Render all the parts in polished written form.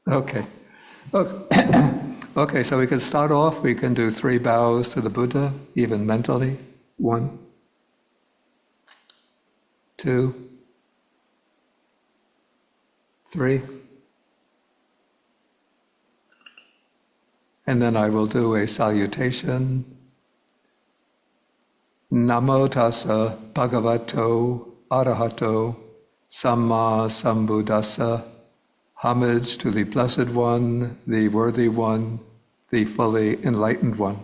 Okay. Okay. Okay, so we can start off, we can do 3 bows to the Buddha, even mentally. 1, 2, 3. And then I will do a salutation. Namo tassa bhagavato arahato samma sambuddhassa. Homage to the Blessed One, the Worthy One, the fully enlightened one.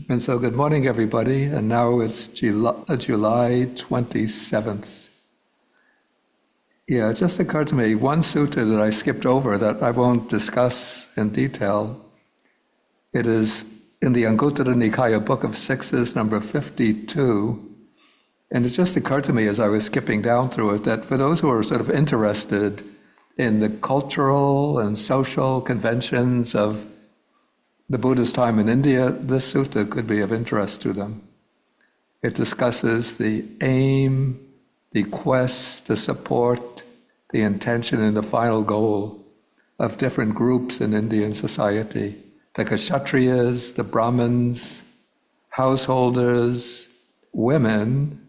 And so good morning, everybody. And now it's July 27th. Yeah, it just occurred to me, one sutta that I skipped over that I won't discuss in detail. It is in the Anguttara Nikaya Book of Sixes, number 52. And it just occurred to me as I was skipping down through it that for those who are sort of interested in the cultural and social conventions of the Buddha's time in India, this sutta could be of interest to them. It discusses the aim, the quest, the support, the intention, and the final goal of different groups in Indian society. The Kshatriyas, the Brahmins, householders, women.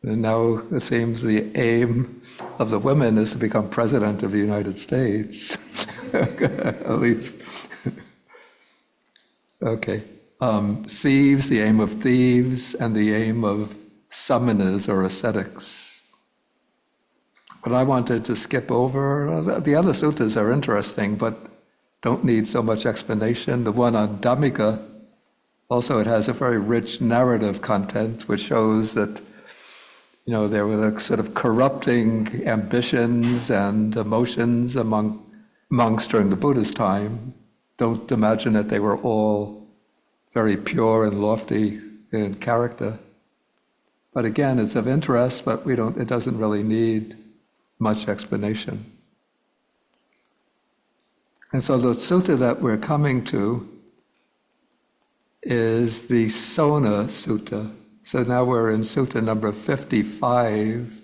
And now it seems the aim of the women is to become president of the United States, at least. Okay. Thieves, the aim of thieves, and the aim of samanas or ascetics. But I wanted to skip over, the other suttas are interesting, but don't need so much explanation. The one on Dhammika, also it has a very rich narrative content, which shows that there were sort of corrupting ambitions and emotions monks during the Buddha's time. Don't imagine that they were all very pure and lofty in character. But again, it's of interest, but it doesn't really need much explanation. And so the sutta that we're coming to is the Sona Sutta. So now we're in sutta number 55.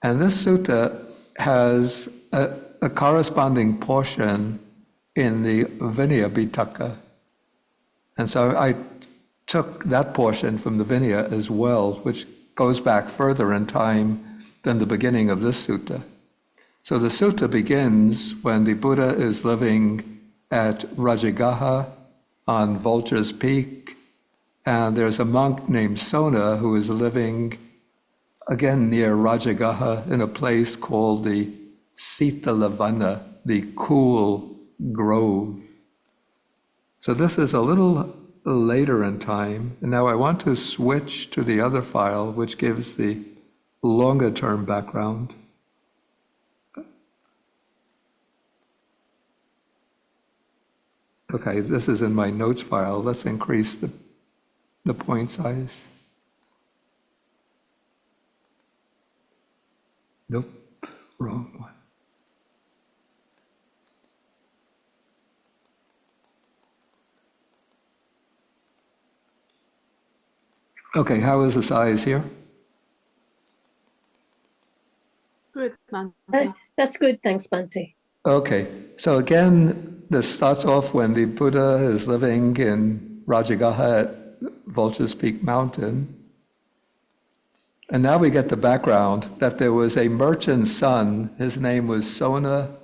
And this sutta has a corresponding portion in the Vinaya Pitaka. And so I took that portion from the Vinaya as well, which goes back further in time than the beginning of this sutta. So the sutta begins when the Buddha is living at Rajagaha on Vulture's Peak, and there's a monk named Sona who is living, again, near Rajagaha in a place called the Sitalavana, the cool grove. So this is a little later in time. And now I want to switch to the other file, which gives the longer term background. Okay, this is in my notes file. Let's increase the point size. Nope, wrong one. Okay, how is the size here? Good, Bhante. That's good, thanks, Bhante. Okay, so again, this starts off when the Buddha is living in Rajagaha at Vulture's Peak Mountain. And now we get the background that there was a merchant's son. His name was Sona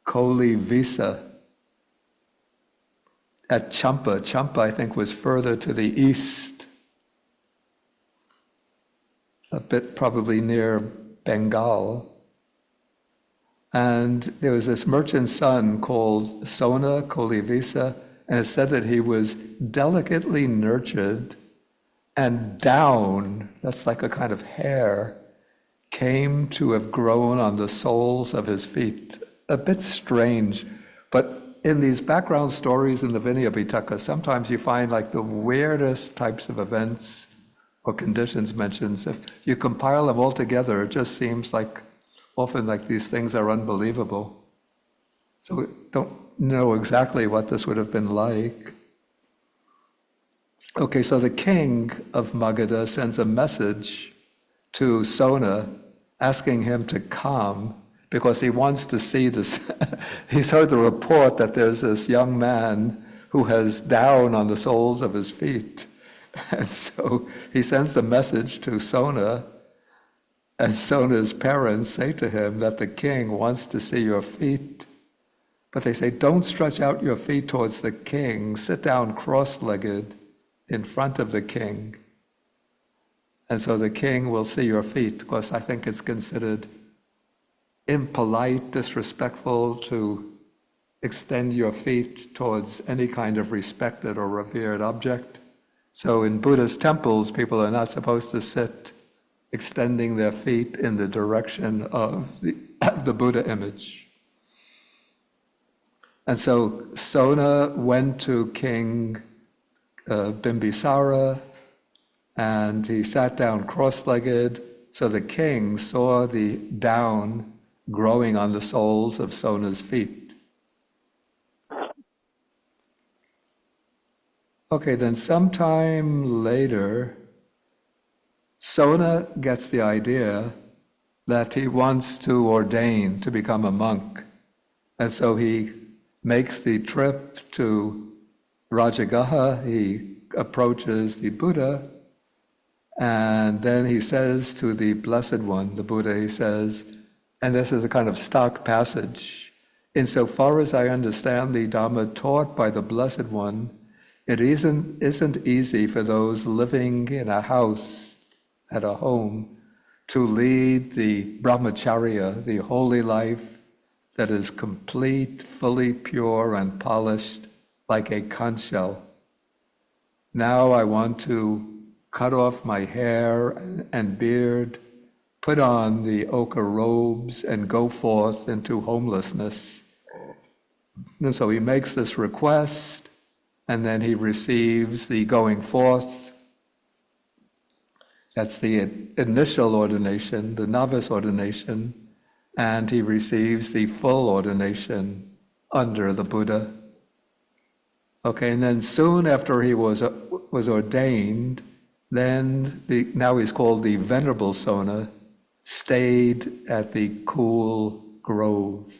Kolivisa at Champa. Champa, I think, was further to the east, a bit probably near Bengal. And there was this merchant's son called Sona Kolivisa, and it said that he was delicately nurtured, and down, that's like a kind of hair, came to have grown on the soles of his feet. A bit strange, but in these background stories in the Vinaya Pitaka, sometimes you find like the weirdest types of events or conditions mentioned. If you compile them all together, it just seems like often like these things are unbelievable. So we don't know exactly what this would have been like. Okay, so the king of Magadha sends a message to Sona asking him to come because he wants to see this. He's heard the report that there's this young man who has down on the soles of his feet. And so he sends the message to Sona, and Sona's parents say to him that the king wants to see your feet. But they say, don't stretch out your feet towards the king. Sit down cross-legged in front of the king. And so the king will see your feet, because I think it's considered impolite, disrespectful to extend your feet towards any kind of respected or revered object. So in Buddhist temples, people are not supposed to sit extending their feet in the direction of the Buddha image. And so Sona went to King Bimbisara, and he sat down cross-legged, so the king saw the down growing on the soles of Sona's feet. Okay, then sometime later, Sona gets the idea that he wants to ordain to become a monk. And so he makes the trip to Rajagaha, he approaches the Buddha, and then he says to the Blessed One, the Buddha, he says, and this is a kind of stock passage, insofar as I understand the Dhamma taught by the Blessed One, it isn't easy for those living in a house, at a home, to lead the brahmacharya, the holy life that is complete, fully pure and polished like a conch shell. Now I want to cut off my hair and beard, put on the ochre robes, and go forth into homelessness. And so he makes this request, and then he receives the going forth. That's the initial ordination, the novice ordination, and he receives the full ordination under the Buddha. Okay, and then soon after he was ordained, then now he's called the Venerable Sona, stayed at the cool grove.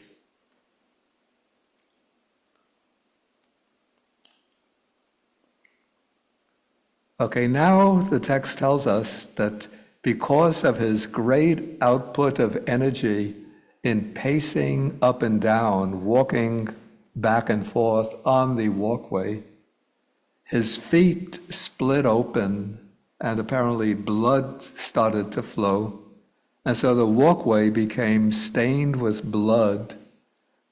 Okay, now the text tells us that because of his great output of energy in pacing up and down, walking back and forth on the walkway, his feet split open and apparently blood started to flow. And so the walkway became stained with blood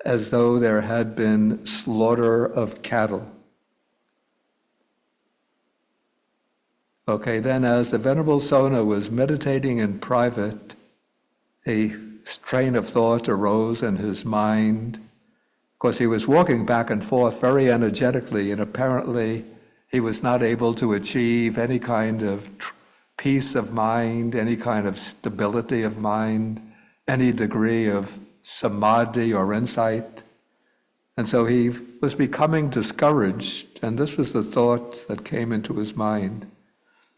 as though there had been slaughter of cattle. Okay, then as the Venerable Sona was meditating in private, a train of thought arose in his mind. Of course, he was walking back and forth very energetically, and apparently he was not able to achieve any kind of peace of mind, any kind of stability of mind, any degree of samadhi or insight. And so he was becoming discouraged, and this was the thought that came into his mind,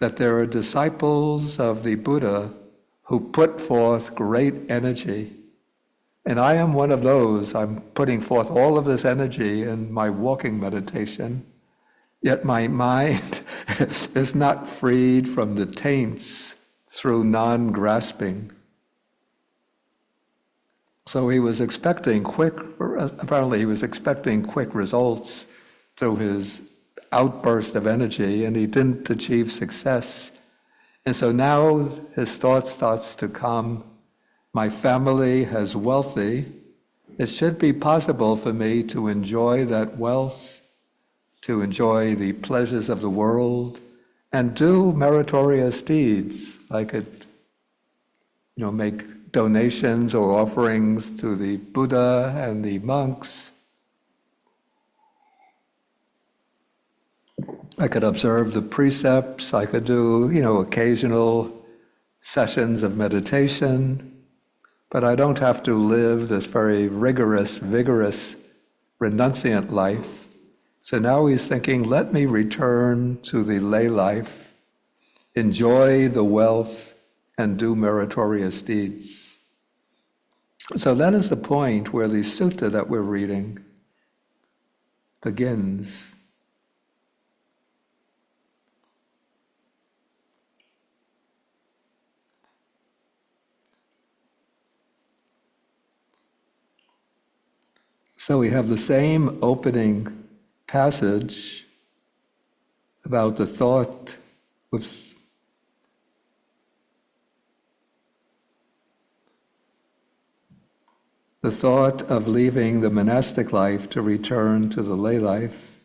that there are disciples of the Buddha who put forth great energy. And I am one of those. I'm putting forth all of this energy in my walking meditation, yet my mind is not freed from the taints through non-grasping. So he was expecting apparently he was expecting quick results through his outburst of energy, and he didn't achieve success. And so now his thought starts to come, my family has wealthy, it should be possible for me to enjoy that wealth, to enjoy the pleasures of the world, and do meritorious deeds. I could, make donations or offerings to the Buddha and the monks. I could observe the precepts, I could do, occasional sessions of meditation, but I don't have to live this very rigorous, vigorous, renunciant life. So now he's thinking, let me return to the lay life, enjoy the wealth, and do meritorious deeds. So that is the point where the sutta that we're reading begins. So we have the same opening passage about the thought, the thought of leaving the monastic life to return to the lay life,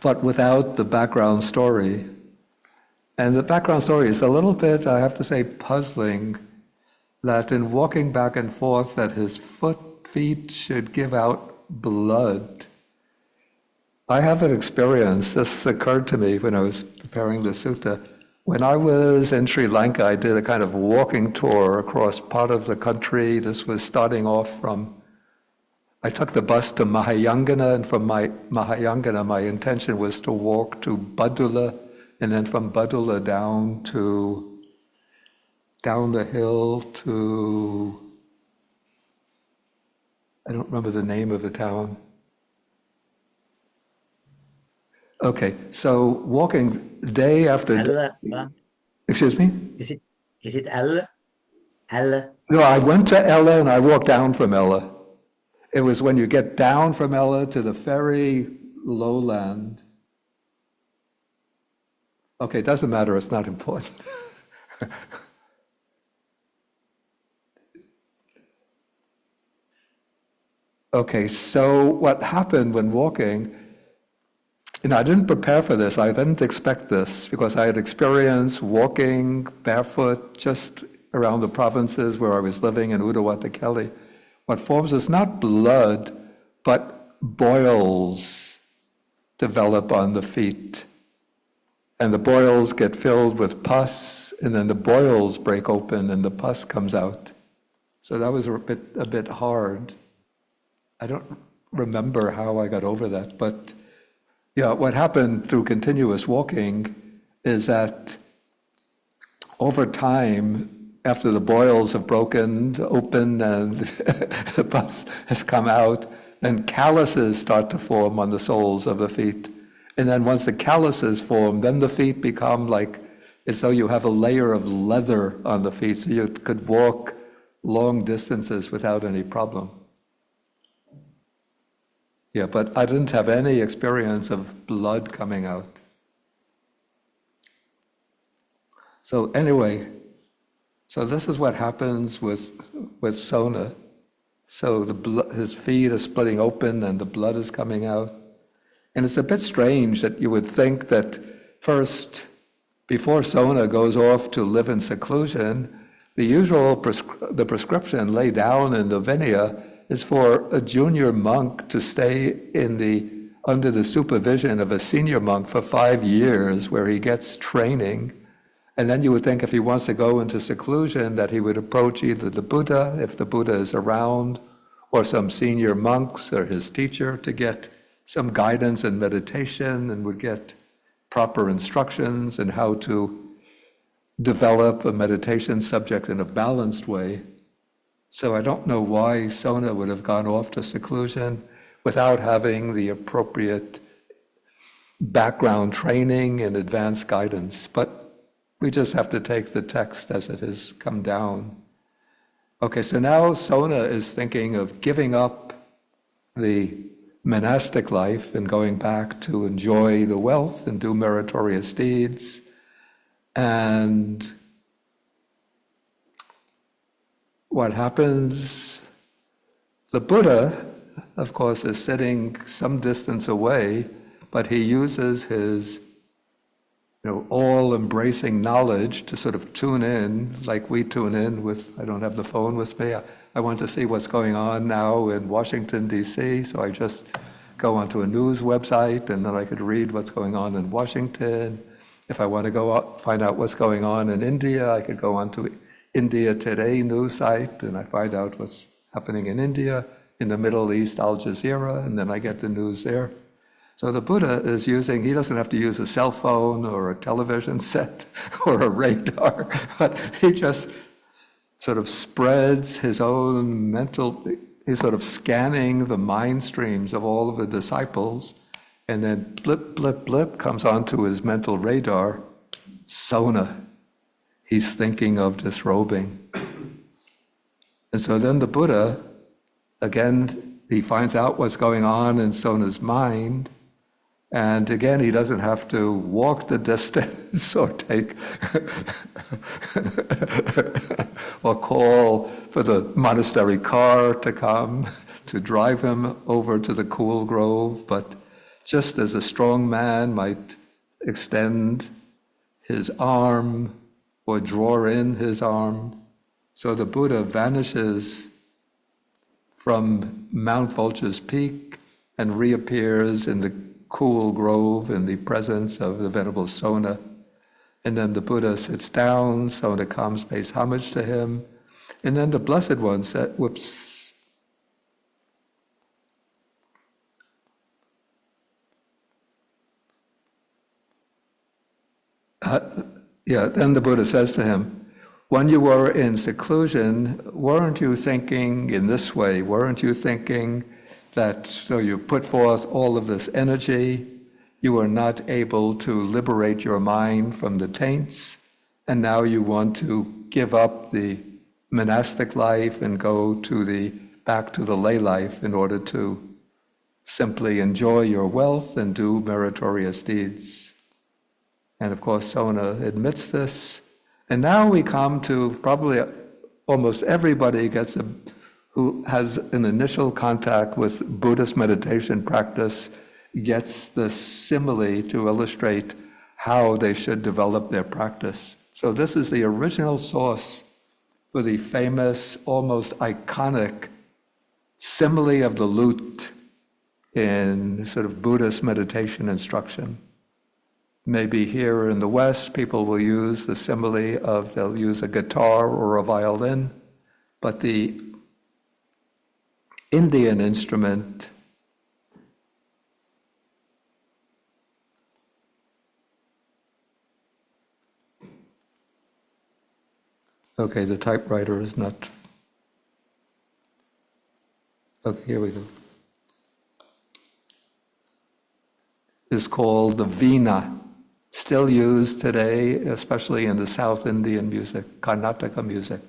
but without the background story. And the background story is a little bit, I have to say, puzzling, that in walking back and forth, that his feet should give out blood. I have an experience, this occurred to me when I was preparing the sutta. When I was in Sri Lanka, I did a kind of walking tour across part of the country. This was starting off from, I took the bus to Mahayangana, and from Mahayangana, my intention was to walk to Badula, and then from Badula down the hill to, I don't remember the name of the town. Okay, so walking day after day. Excuse me? Is it Ella? Ella? No, I went to Ella and I walked down from Ella. It was when you get down from Ella to the ferry lowland. Okay, it doesn't matter, it's not important. Okay, so what happened when walking, I didn't prepare for this, I didn't expect this, because I had experienced walking barefoot just around the provinces where I was living in Udawatakeli. What forms is not blood, but boils develop on the feet. And the boils get filled with pus, and then the boils break open and the pus comes out. So that was a bit hard. I don't remember how I got over that, but yeah, what happened through continuous walking is that over time, after the boils have broken open and the pus has come out, then calluses start to form on the soles of the feet. And then once the calluses form, then the feet become like as though you have a layer of leather on the feet, so you could walk long distances without any problem. Yeah, but I didn't have any experience of blood coming out. So anyway, so this is what happens with Sona. So his feet are splitting open and the blood is coming out. And it's a bit strange that you would think that first, before Sona goes off to live in seclusion, the usual prescription laid down in the Vinaya is for a junior monk to stay under the supervision of a senior monk for 5 years, where he gets training. And then you would think if he wants to go into seclusion that he would approach either the Buddha, if the Buddha is around, or some senior monks or his teacher to get some guidance and meditation, and would get proper instructions in how to develop a meditation subject in a balanced way. So I don't know why Sona would have gone off to seclusion without having the appropriate background training and advanced guidance. But we just have to take the text as it has come down. Okay, so now Sona is thinking of giving up the monastic life and going back to enjoy the wealth and do meritorious deeds. And what happens, the Buddha, of course, is sitting some distance away, but he uses his all-embracing knowledge to sort of tune in, like we tune in with, I don't have the phone with me, I want to see what's going on now in Washington, D.C., so I just go onto a news website and then I could read what's going on in Washington. If I want to go out, find out what's going on in India, I could go onto India Today news site and I find out what's happening in India. in the Middle East, Al Jazeera, and then I get the news there. So the Buddha is using, he doesn't have to use a cell phone or a television set or a radar, but he just sort of spreads his own mental, he's sort of scanning the mind streams of all of the disciples, and then blip, blip, blip comes onto his mental radar, Sona. He's thinking of disrobing. And so then the Buddha, again, he finds out what's going on in Sona's mind. And again, he doesn't have to walk the distance or take or call for the monastery car to come to drive him over to the cool grove. But just as a strong man might extend his arm or draw in his arm, so the Buddha vanishes from Mount Vulture's Peak and reappears in the cool grove in the presence of the Venerable Sona. And then the Buddha sits down, Sona comes, pays homage to him. And then the Blessed One said, whoops. Then the Buddha says to him, when you were in seclusion, weren't you thinking in this way? Weren't you thinking that so you put forth all of this energy, you were not able to liberate your mind from the taints, and now you want to give up the monastic life and go to back to the lay life in order to simply enjoy your wealth and do meritorious deeds. And of course, Sona admits this. And now we come to probably almost everybody who has an initial contact with Buddhist meditation practice gets the simile to illustrate how they should develop their practice. So this is the original source for the famous, almost iconic simile of the lute in sort of Buddhist meditation instruction. Maybe here in the West, people will use the simile of, they'll use a guitar or a violin, but the Indian instrument okay, the typewriter is not, okay, here we go, is called the veena, still used today, especially in the South Indian music, Karnataka music.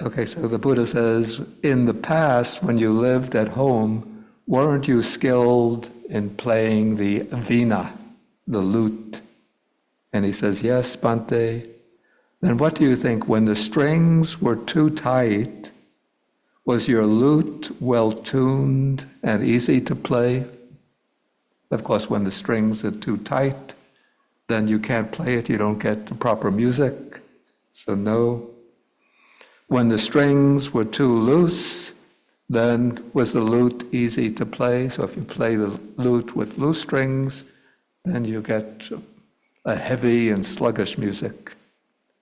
Okay, so the Buddha says, in the past, when you lived at home, weren't you skilled in playing the veena, the lute? And he says, yes, Bhante. Then what do you think? When the strings were too tight, was your lute well tuned and easy to play? Of course, when the strings are too tight, then you can't play it, you don't get the proper music, so no. When the strings were too loose, then was the lute easy to play? So if you play the lute with loose strings, then you get a heavy and sluggish music.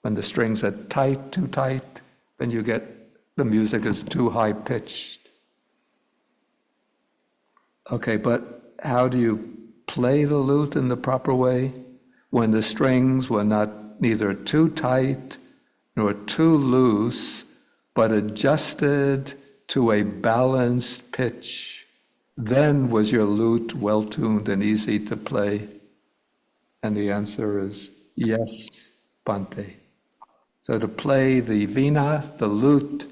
When the strings are tight, too tight, then you get the music is too high-pitched. Okay, but how do you play the lute in the proper way? When the strings were neither too tight nor too loose, but adjusted to a balanced pitch, then was your lute well-tuned and easy to play? And the answer is yes, Bhante. So to play the veena, the lute,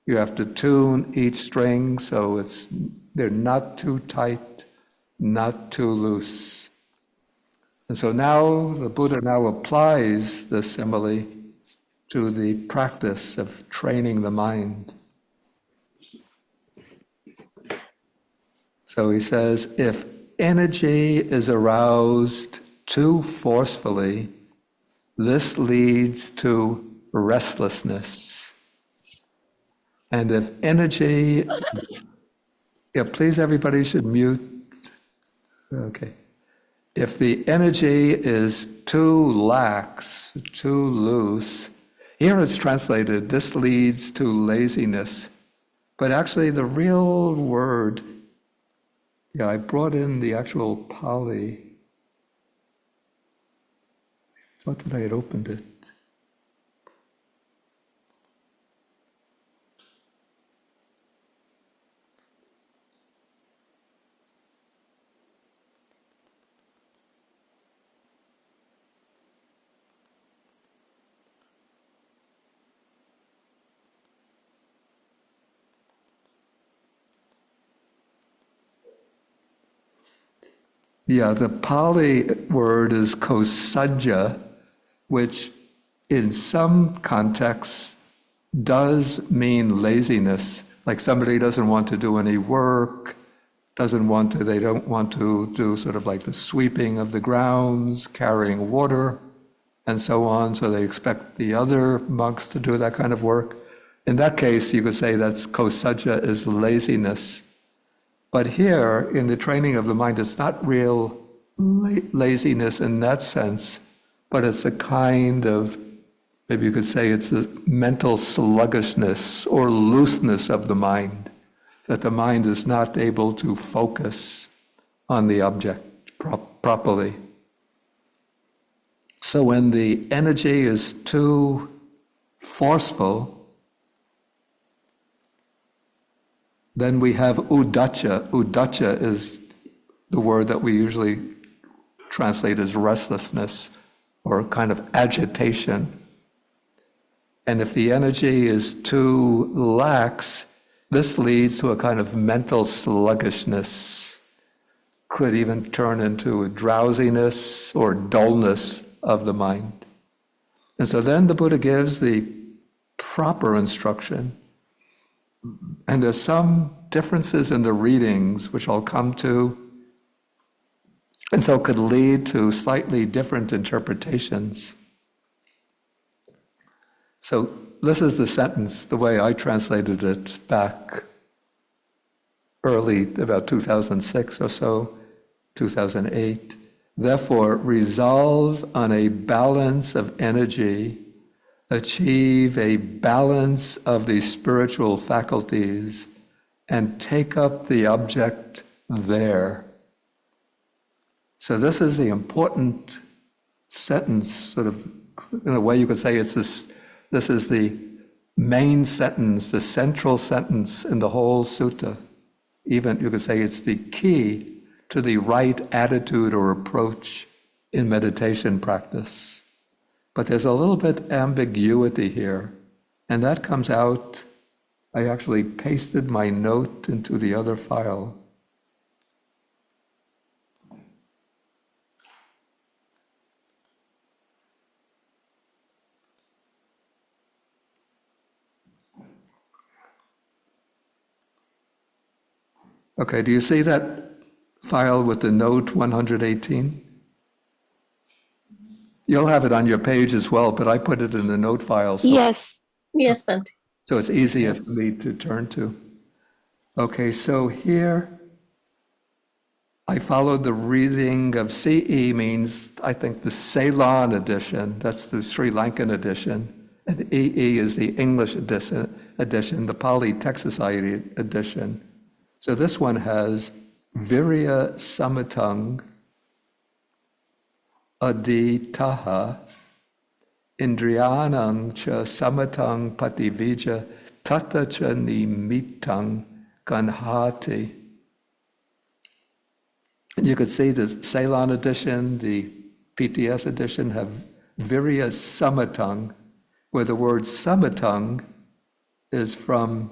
you have to tune each string so they're not too tight, not too loose. And so now the Buddha now applies the simile to the practice of training the mind. So he says, if energy is aroused too forcefully, this leads to restlessness. And if energy, please everybody should mute. Okay. If the energy is too lax, too loose, Here it's translated, this leads to laziness. But actually the real word, I brought in the actual Pali. I thought that I had opened it. Yeah, the Pali word is kosajja, which in some contexts does mean laziness. Like somebody doesn't want to do any work, they don't want to do sort of like the sweeping of the grounds, carrying water, and so on. So they expect the other monks to do that kind of work. In that case, you could say that's kosajja is laziness. But here, in the training of the mind, it's not real laziness in that sense, but it's a kind of, maybe you could say it's a mental sluggishness or looseness of the mind, that the mind is not able to focus on the object properly. So when the energy is too forceful, then we have uddhacca. Uddhacca is the word that we usually translate as restlessness or kind of agitation. And if the energy is too lax, this leads to a kind of mental sluggishness, could even turn into a drowsiness or dullness of the mind. And so then the Buddha gives the proper instruction. And there's some differences in the readings, which I'll come to, and so could lead to slightly different interpretations. So this is the sentence, the way I translated it back early, about 2006 or so, 2008. Therefore, resolve on a balance of energy, achieve a balance of the spiritual faculties, and take up the object there. So this is the important sentence, sort of, in a way you could say it's this is the main sentence, the central sentence in the whole sutta. Even you could say it's the key to the right attitude or approach in meditation practice. But there's a little bit ambiguity here, and that comes out. I actually pasted my note into the other file. Okay, do you see that file with the note 118? You'll have it on your page as well, but I put it in the note file. So, Yes. Yes, Bhante. so it's easier for me to turn to. Okay, so here I followed the reading of CE means, I think, the Ceylon edition. That's the Sri Lankan edition. And EE is the English edition, the Pali Text Society edition. So this one has Virya Samatang Aditaha Indriyanang cha samatang pativija tata cha nimitang ganhati. And you could see the Ceylon edition, the PTS edition have Virya Samatang, where the word samatang is from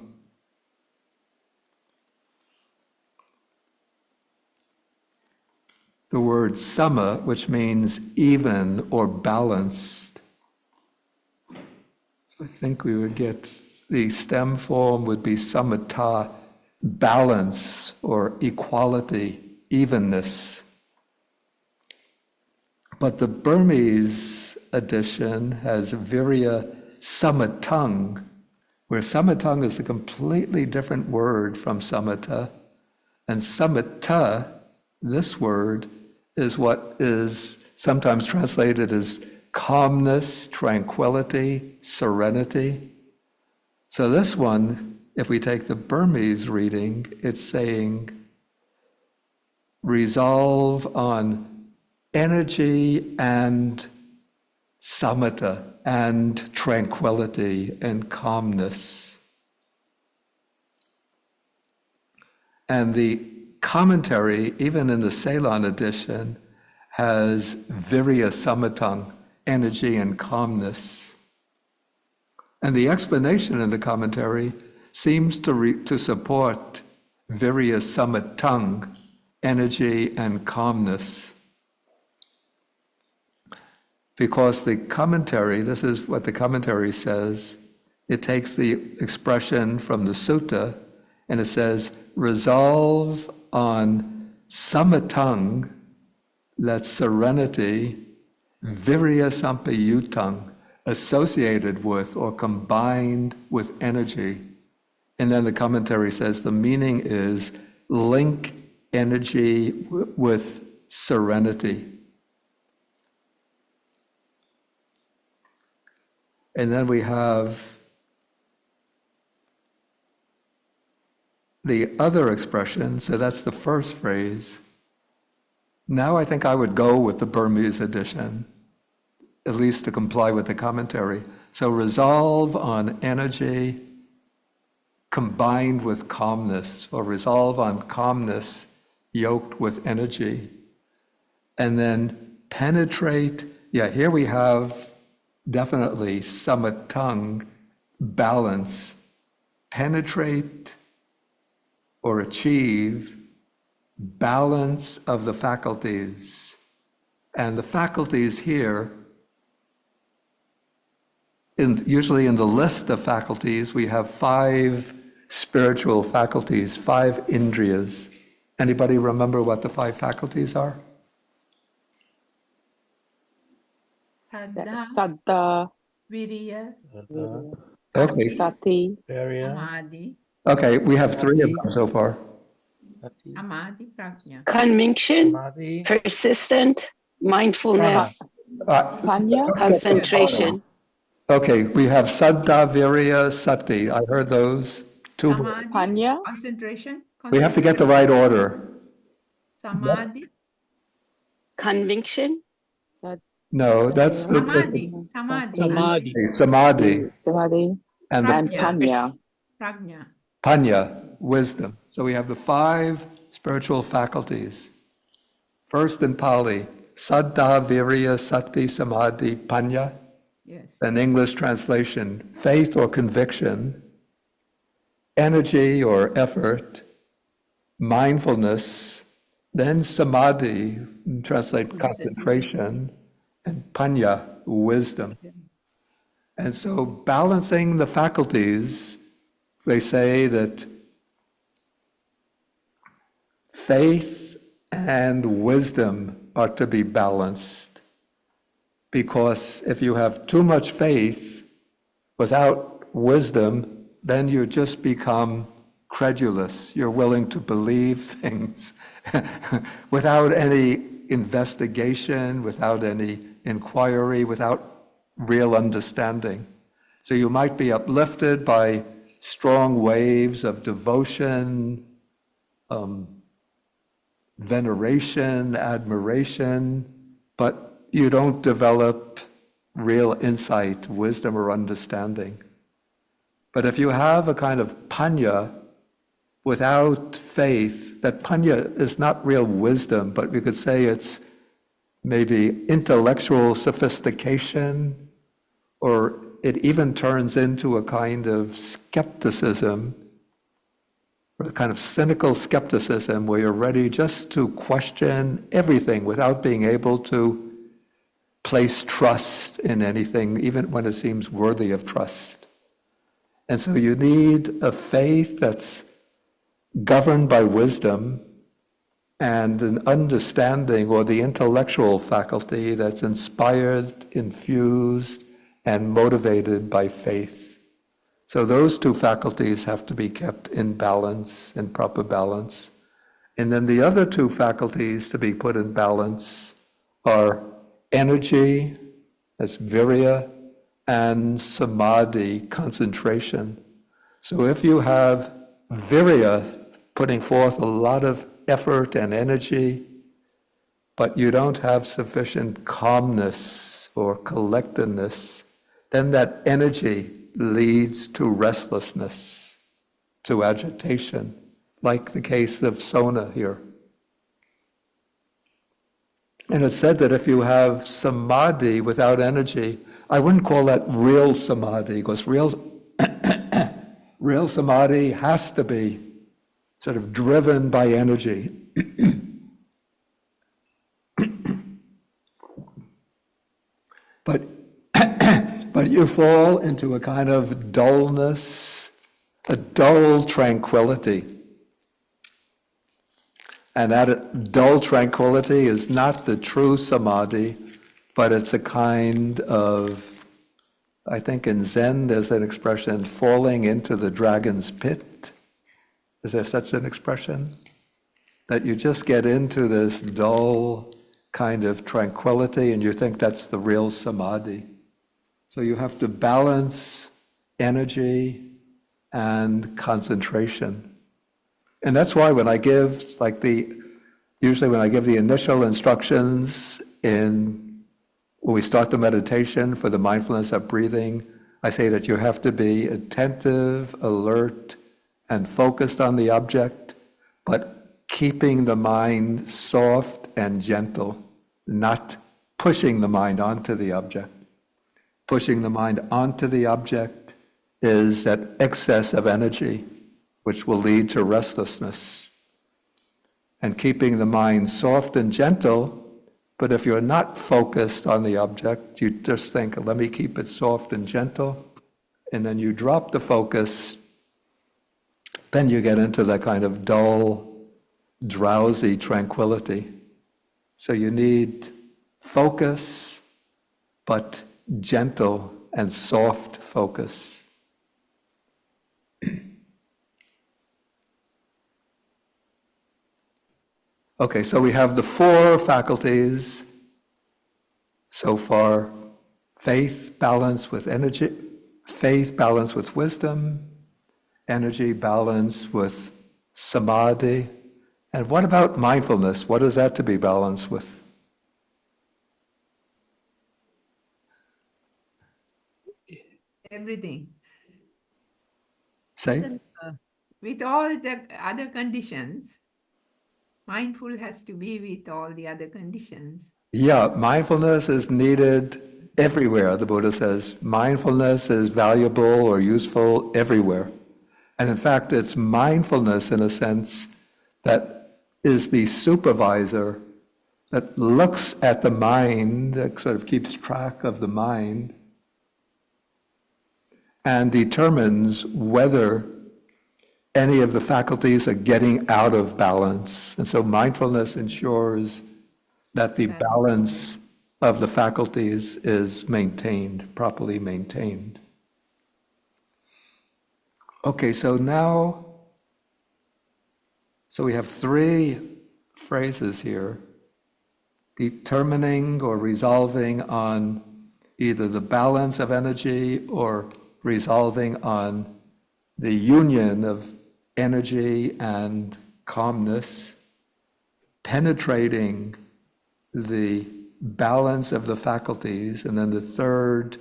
the word sama, which means even or balanced. So I think we would get the stem form would be samata, balance or equality, evenness. But the Burmese edition has virya samatang, where samatang is a completely different word from samatha. And samatha, this word, is what is sometimes translated as calmness, tranquility, serenity. So this one, if we take the Burmese reading, it's saying resolve on energy and samatha and tranquility and calmness. And the commentary, even in the Ceylon edition, has virya samatang, energy and calmness. And the explanation in the commentary seems to support virya samatang, energy and calmness. Because the commentary, this is what the commentary says, it takes the expression from the sutta and it says, resolve on samatang, that's serenity, virya sampayutang, associated with or combined with energy. And then the commentary says the meaning is link energy with serenity. And then we have the other expression, so that's the first phrase. Now I think I would go with the Burmese edition, at least to comply with the commentary. So resolve on energy combined with calmness, or resolve on calmness yoked with energy. And then penetrate, here we have definitely samatang, balance, penetrate or achieve balance of the faculties. And the faculties here, usually in the list of faculties, we have 5 spiritual faculties, 5 indriyas. Anybody remember what the 5 faculties are? Saddha, Viriya, Okay. Sati, Area, Samadhi, Okay, we have 3 of them so far. Sati, Samadhi, Prajna. Conviction, Samadhi, persistent, mindfulness, Panya, concentration. Okay, we have Saddha, Virya, Sati. I heard those 2. Samadhi, Panya, concentration, We have to get the right order. Samadhi, Conviction, No, that's the Samadhi, Samadhi, Samadhi, samadhi Samadhi, and the and Panya. Prajna. panya, wisdom. So we have the 5 spiritual faculties. First in Pali, Saddha, Virya, Sati, Samadhi, Panya. Yes. An English translation, faith or conviction, energy or effort, mindfulness, then samadhi, translate concentration, and panya, wisdom. And so balancing the faculties, they say that faith and wisdom are to be balanced. Because if you have too much faith without wisdom, then you just become credulous. You're willing to believe things without any investigation, without any inquiry, without real understanding. So you might be uplifted by strong waves of devotion, veneration, admiration, but you don't develop real insight, wisdom, or understanding. But if you have a kind of panya without faith, that panya is not real wisdom, but we could say it's maybe intellectual sophistication, or it even turns into a kind of skepticism, or a kind of cynical skepticism where you're ready just to question everything without being able to place trust in anything, even when it seems worthy of trust. And so you need a faith that's governed by wisdom and an understanding or the intellectual faculty that's inspired, infused, and motivated by faith. So those 2 faculties have to be kept in balance, in proper balance. And then the other 2 faculties to be put in balance are energy That's virya and samadhi, concentration. So if you have virya, putting forth a lot of effort and energy, but you don't have sufficient calmness or collectedness, then that energy leads to restlessness, to agitation, like the case of Sona here. And it's said that if you have samadhi without energy, I wouldn't call that real samadhi, because real samadhi has to be sort of driven by energy. But but you fall into a kind of dullness, a dull tranquility. And that dull tranquility is not the true samadhi, but it's a kind of, I think in Zen there's an expression, falling into the dragon's pit. Is there such an expression? That you just get into this dull kind of tranquility and you think that's the real samadhi. So you have to balance energy and concentration. And that's why when I give, usually when I give the initial instructions when we start the meditation for the mindfulness of breathing, I say that you have to be attentive, alert, and focused on the object, but keeping the mind soft and gentle, not pushing the mind onto the object. Pushing the mind onto the object is that excess of energy, which will lead to restlessness. And keeping the mind soft and gentle, but if you're not focused on the object, you just think, let me keep it soft and gentle, and then you drop the focus, then you get into that kind of dull, drowsy tranquility. So you need focus, but gentle and soft focus. Okay, so we have the four faculties so far: faith balanced with energy, faith balanced with wisdom, energy balanced with samadhi. And what about mindfulness? What is that to be balanced with? Everything. Say? With all the other conditions, mindful has to be with all the other conditions. Yeah, mindfulness is needed everywhere, the Buddha says. Mindfulness is valuable or useful everywhere. And in fact, it's mindfulness, in a sense, that is the supervisor that looks at the mind, that sort of keeps track of the mind, and determines whether any of the faculties are getting out of balance. And so mindfulness ensures that the balance of the faculties is maintained, properly maintained. Okay, so we have three phrases here: determining or resolving on either the balance of energy or resolving on the union of energy and calmness, penetrating the balance of the faculties, and then the third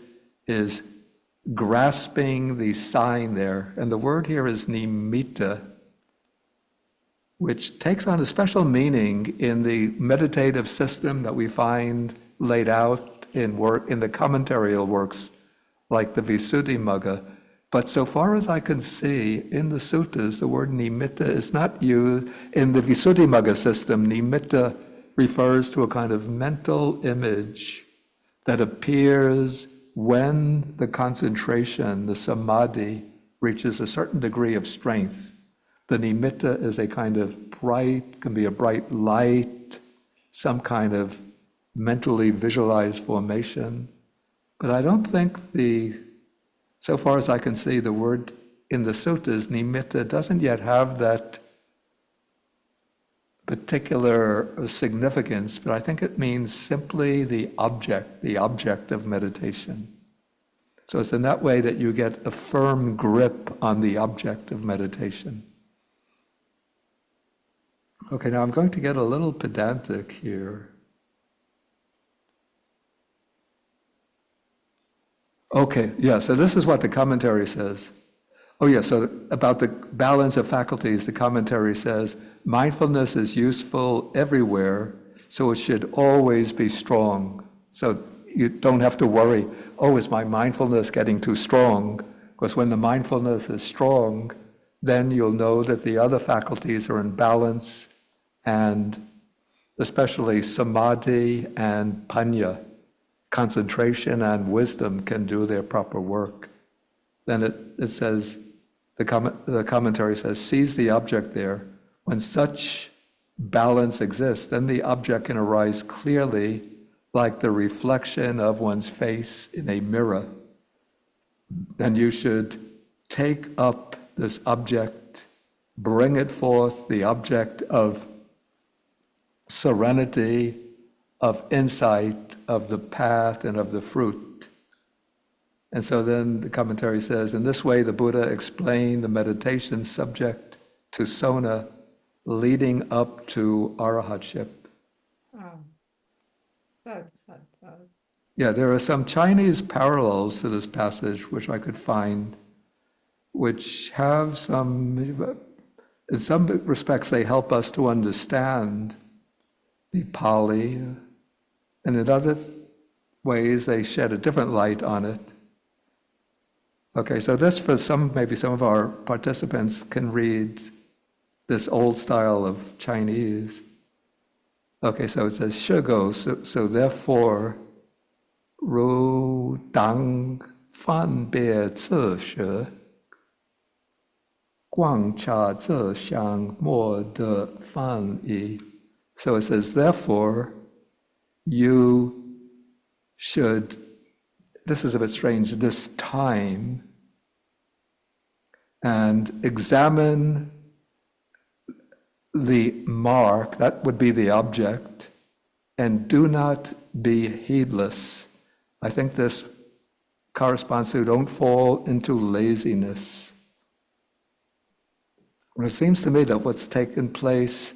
is grasping the sign there. And the word here is nimitta, which takes on a special meaning in the meditative system that we find laid out in the commentarial works like the Visuddhimagga. But so far as I can see, in the suttas, the word nimitta is not used. In the Visuddhimagga system, nimitta refers to a kind of mental image that appears when the concentration, the samadhi, reaches a certain degree of strength. The nimitta is a kind of can be a bright light, some kind of mentally visualized formation. But I don't think so far as I can see, the word in the suttas, nimitta, doesn't yet have that particular significance, but I think it means simply the object of meditation. So it's in that way that you get a firm grip on the object of meditation. Okay, now I'm going to get a little pedantic here. Okay, yeah, so this is what the commentary says. Oh yeah, so about the balance of faculties, the commentary says, mindfulness is useful everywhere, so it should always be strong. So you don't have to worry, oh, is my mindfulness getting too strong? Because when the mindfulness is strong, then you'll know that the other faculties are in balance, and especially samadhi and panya, concentration and wisdom, can do their proper work. Then it says, the commentary says, seize the object there. When such balance exists, then the object can arise clearly like the reflection of one's face in a mirror. And you should take up this object, bring it forth, the object of serenity, of insight, of the path, and of the fruit. And so then the commentary says, in this way the Buddha explained the meditation subject to Sona, leading up to arahantship. Yeah, there are some Chinese parallels to this passage which I could find, which have some, in some respects they help us to understand the Pali, and in other ways they shed a different light on it. Okay, so this for maybe some of our participants can read this old style of Chinese. Okay, so it says, 是狗, so therefore, 如当分别测学, 观察这相莫得分异. So it says, therefore, you should, this is a bit strange, this time, and examine the mark, that would be the object, and do not be heedless. I think this corresponds to don't fall into laziness. And it seems to me that what's taken place,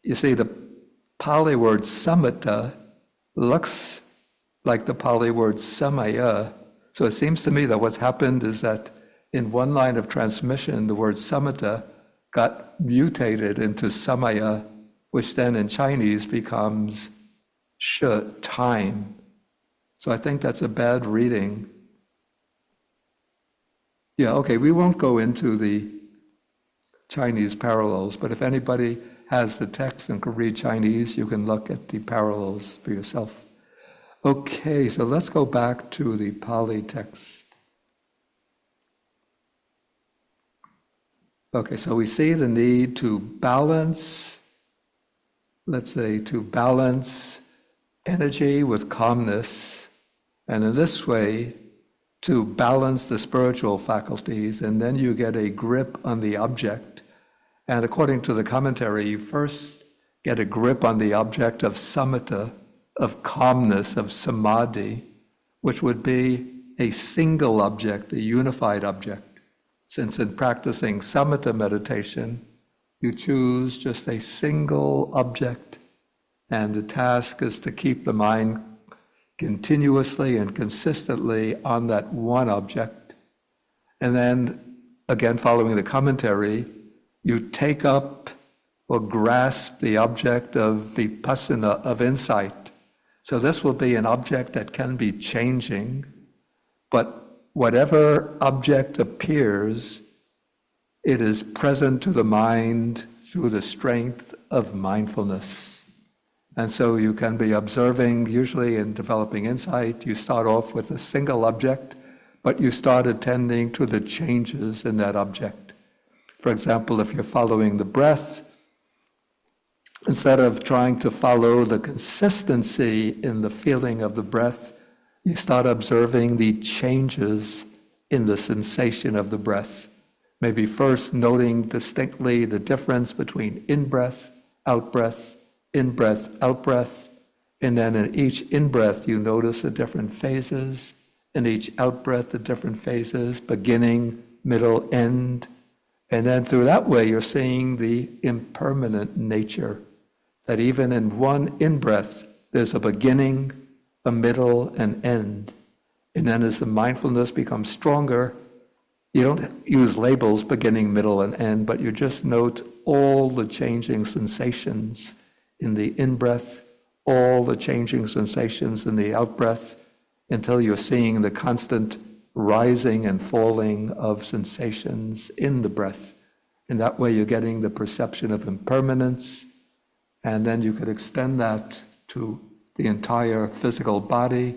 you see, the Pali word samatha looks like the Pali word samaya. So it seems to me that what's happened is that in one line of transmission, the word samatha got mutated into samaya, which then in Chinese becomes shi, time. So I think that's a bad reading. Yeah, okay, we won't go into the Chinese parallels, but if anybody has the text and can read Chinese, you can look at the parallels for yourself. Okay, so let's go back to the Pali text. Okay, so we see the need to balance, let's say, to balance energy with calmness, and in this way, to balance the spiritual faculties, and then you get a grip on the object. And according to the commentary, you first get a grip on the object of samatha, of calmness, of samadhi, which would be a single object, a unified object. Since in practicing samatha meditation, you choose just a single object, and the task is to keep the mind continuously and consistently on that one object. And then, again, following the commentary, you take up or grasp the object of vipassana, of insight. So this will be an object that can be changing, but whatever object appears, it is present to the mind through the strength of mindfulness. And so you can be observing, usually in developing insight, you start off with a single object, but you start attending to the changes in that object. For example, if you're following the breath, instead of trying to follow the consistency in the feeling of the breath, you start observing the changes in the sensation of the breath. Maybe first noting distinctly the difference between in-breath out-breath, in-breath, out-breath. And then in each in-breath, you notice the different phases. In each out-breath, the different phases, beginning, middle, end. And then through that way, you're seeing the impermanent nature, that even in one in-breath, there's a beginning, a middle, and end. And then as the mindfulness becomes stronger, you don't use labels, beginning, middle, and end, but you just note all the changing sensations in the in-breath, all the changing sensations in the out-breath, until you're seeing the constant rising and falling of sensations in the breath. And that way you're getting the perception of impermanence, and then you could extend that to the entire physical body,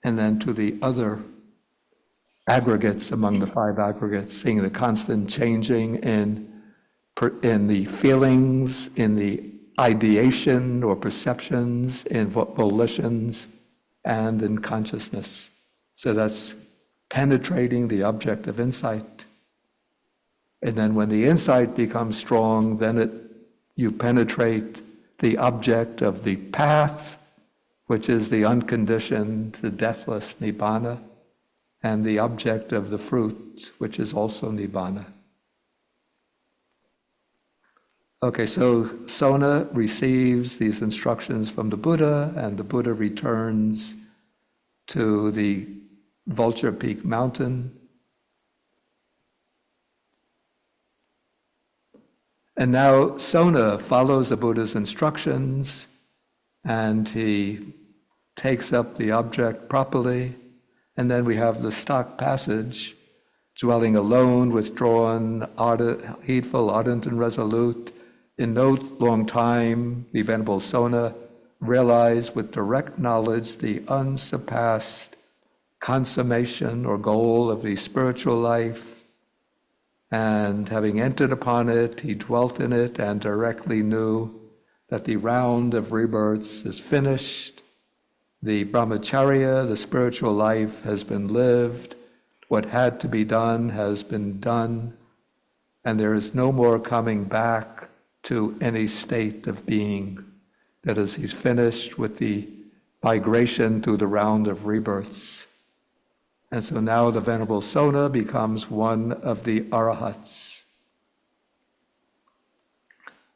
and then to the other aggregates among the five aggregates, seeing the constant changing in the feelings, in the ideation or perceptions, in volitions, and in consciousness. So that's penetrating the object of insight. And then when the insight becomes strong, then you penetrate the object of the path, which is the unconditioned, the deathless nibbana, and the object of the fruit, which is also nibbana. Okay, so Sona receives these instructions from the Buddha, and the Buddha returns to the Vulture Peak Mountain. And now Sona follows the Buddha's instructions, and he takes up the object properly. And then we have the stock passage, dwelling alone, withdrawn, heedful, ardent, and resolute. In no long time, the Venerable Sona realized with direct knowledge the unsurpassed consummation or goal of the spiritual life. And having entered upon it, he dwelt in it and directly knew that the round of rebirths is finished. The brahmacharya, the spiritual life, has been lived. What had to be done has been done. And there is no more coming back to any state of being. That is, he's finished with the migration through the round of rebirths. And so now the Venerable Sona becomes one of the arahants.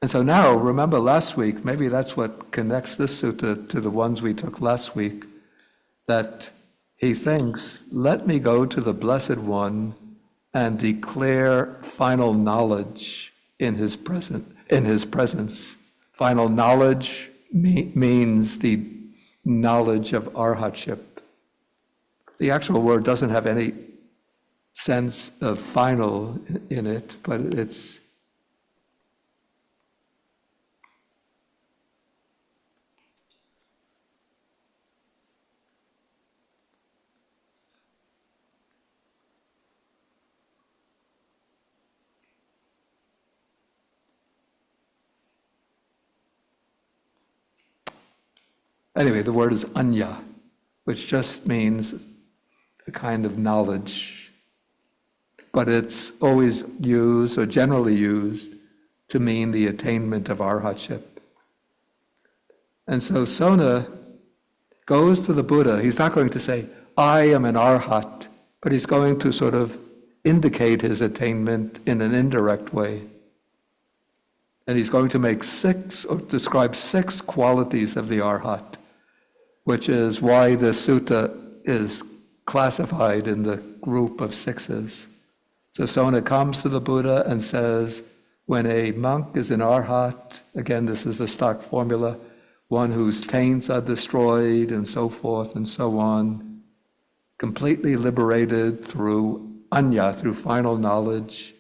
And so now, remember last week, maybe that's what connects this sutta to the ones we took last week, that he thinks, let me go to the Blessed One and declare final knowledge in his presence. Final knowledge means the knowledge of arahantship. The actual word doesn't have any sense of final in it, but it's anyway, the word is anya, which just means a kind of knowledge, but it's always used, or generally used, to mean the attainment of arahantship. And so Sona goes to the Buddha. He's not going to say, I am an arhat, but he's going to sort of indicate his attainment in an indirect way. And he's going to make describe six qualities of the arhat, which is why this sutta is classified in the group of sixes. So Sona comes to the Buddha and says, when a monk is an arhat, again, this is the stock formula, one whose taints are destroyed and so forth and so on, completely liberated through anya, through final knowledge,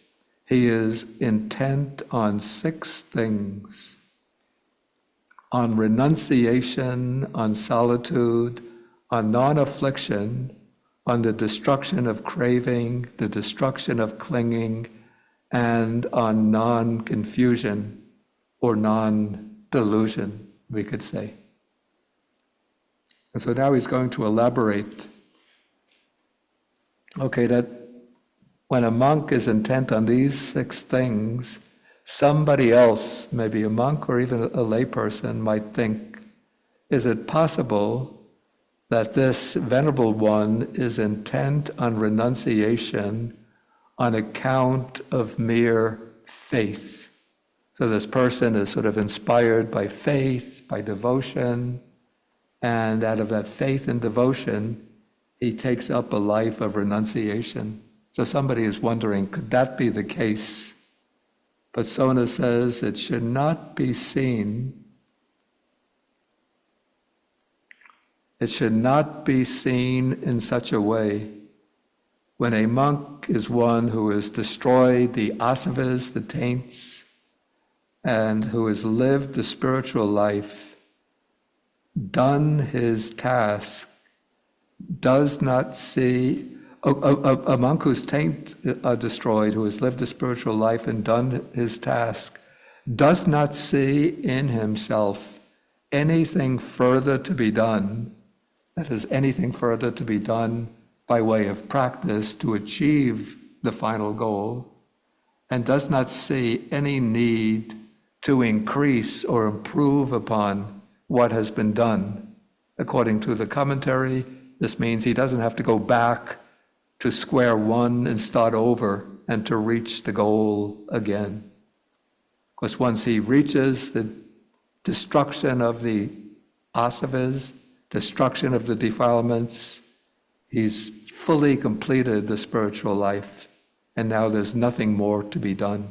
he is intent on six things: on renunciation, on solitude, on non-affliction, on the destruction of craving, the destruction of clinging, and on non-confusion or non-delusion, we could say. And so now he's going to elaborate, okay, that when a monk is intent on these six things, somebody else, maybe a monk or even a layperson, might think, is it possible that this Venerable One is intent on renunciation on account of mere faith? So this person is sort of inspired by faith, by devotion, and out of that faith and devotion, he takes up a life of renunciation. So somebody is wondering, could that be the case? But Sona says it should not be seen. It should not be seen in such a way. When a monk is one who has destroyed the asavas, the taints, and who has lived the spiritual life, done his task, does not see, a monk whose taint are destroyed, who has lived the spiritual life and done his task, does not see in himself anything further to be done, that is, anything further to be done by way of practice to achieve the final goal, and does not see any need to increase or improve upon what has been done. According to the commentary, this means he doesn't have to go back to square one and start over and to reach the goal again. Because once he reaches the destruction of the asavas, destruction of the defilements, he's fully completed the spiritual life, and now there's nothing more to be done.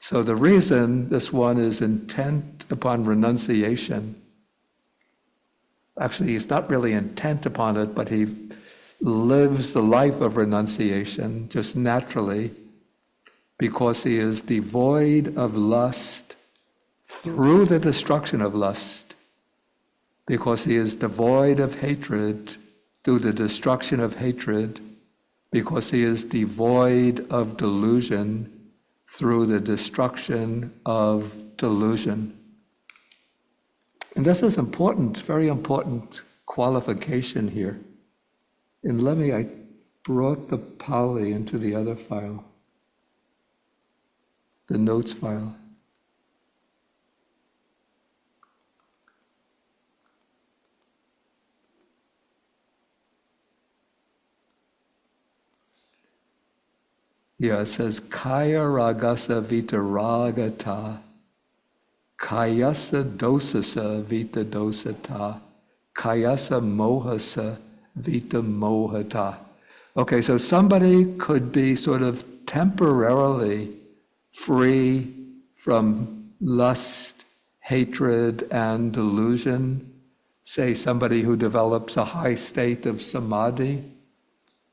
So the reason this one is intent upon renunciation, actually he's not really intent upon it, but he lives the life of renunciation just naturally because he is devoid of lust through the destruction of lust, because he is devoid of hatred through the destruction of hatred, because he is devoid of delusion through the destruction of delusion. And this is important, very important qualification here. And let me, I brought the Pali into the other file, the notes file. Yeah, it says, Kaya ragasa vita ragata, kayasa dosasa vita dosata, kayasa mohasa vita mohata. Okay, so somebody could be sort of temporarily free from lust, hatred, and delusion. Say somebody who develops a high state of samadhi.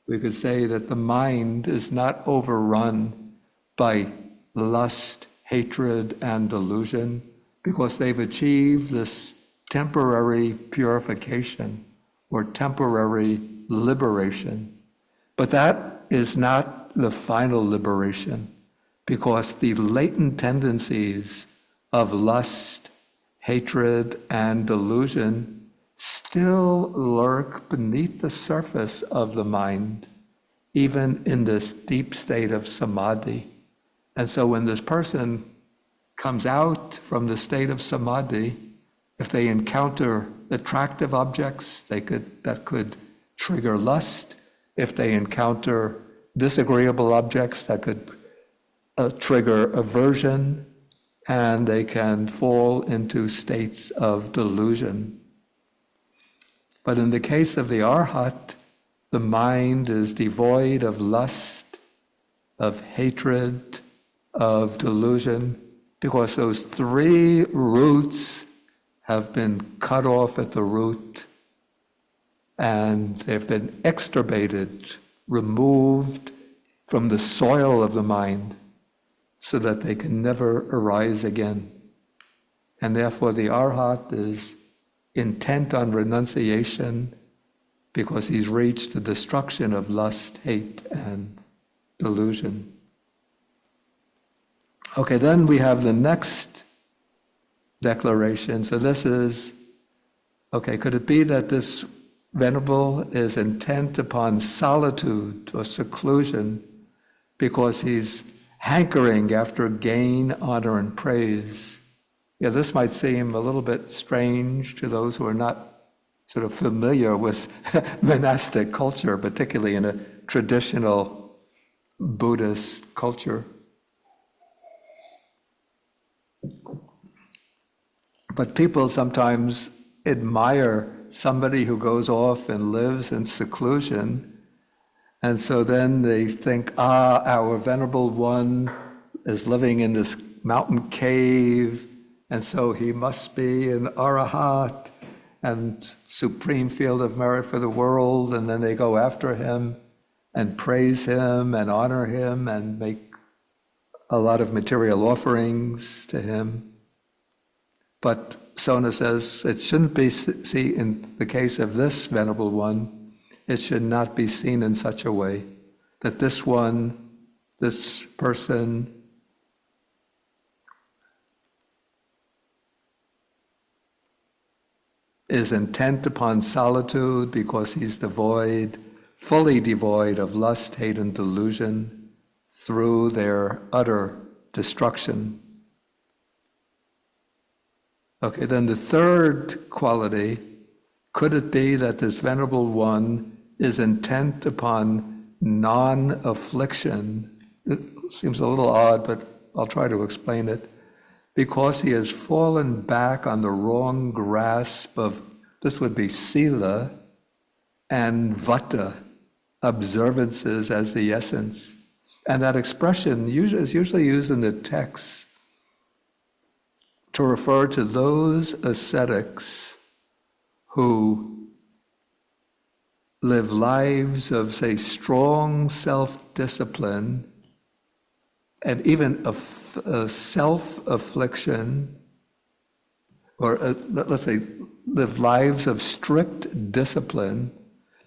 We could say that the mind is not overrun by lust, hatred, and delusion because they've achieved this temporary purification or temporary liberation. But that is not the final liberation because the latent tendencies of lust, hatred, and delusion still lurk beneath the surface of the mind, even in this deep state of samadhi. And so when this person comes out from the state of samadhi, if they encounter attractive objects, that could trigger lust. If they encounter disagreeable objects, that could trigger aversion, and they can fall into states of delusion. But in the case of the arhat, the mind is devoid of lust, of hatred, of delusion, because those three roots have been cut off at the root, and they've been extirpated, removed from the soil of the mind, so that they can never arise again. And therefore the arhat is intent on renunciation because he's reached the destruction of lust, hate, and delusion. Okay, then we have the next declaration. So this is, okay, could it be that this venerable is intent upon solitude or seclusion because he's hankering after gain, honor, and praise. Yeah, this might seem a little bit strange to those who are not sort of familiar with monastic culture, particularly in a traditional Buddhist culture. But people sometimes admire somebody who goes off and lives in seclusion, and so then they think, our Venerable One is living in this mountain cave, and so he must be an arahant and supreme field of merit for the world, and then they go after him and praise him and honor him and make a lot of material offerings to him. But Sona says it shouldn't be seen in the case of this Venerable One, it should not be seen in such a way that this person is intent upon solitude because he's fully devoid of lust, hate, and delusion through their utter destruction. Okay, then the third quality, could it be that this Venerable One is intent upon non-affliction? It seems a little odd, but I'll try to explain it. Because he has fallen back on the wrong grasp of, this would be sila and vata, observances as the essence. And that expression is usually used in the text to refer to those ascetics who live lives of, say, strong self-discipline and even a self-affliction, or let's say live lives of strict discipline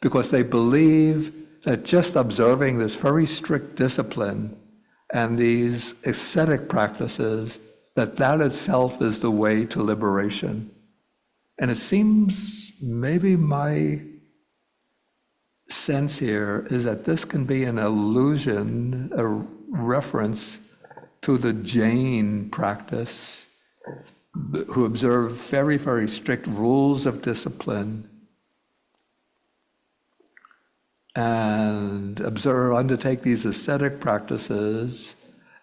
because they believe that just observing this very strict discipline and these ascetic practices, that itself is the way to liberation. And it seems maybe my sense here is that this can be an allusion, a reference to the Jain practice, who observe very, very strict rules of discipline and undertake these ascetic practices,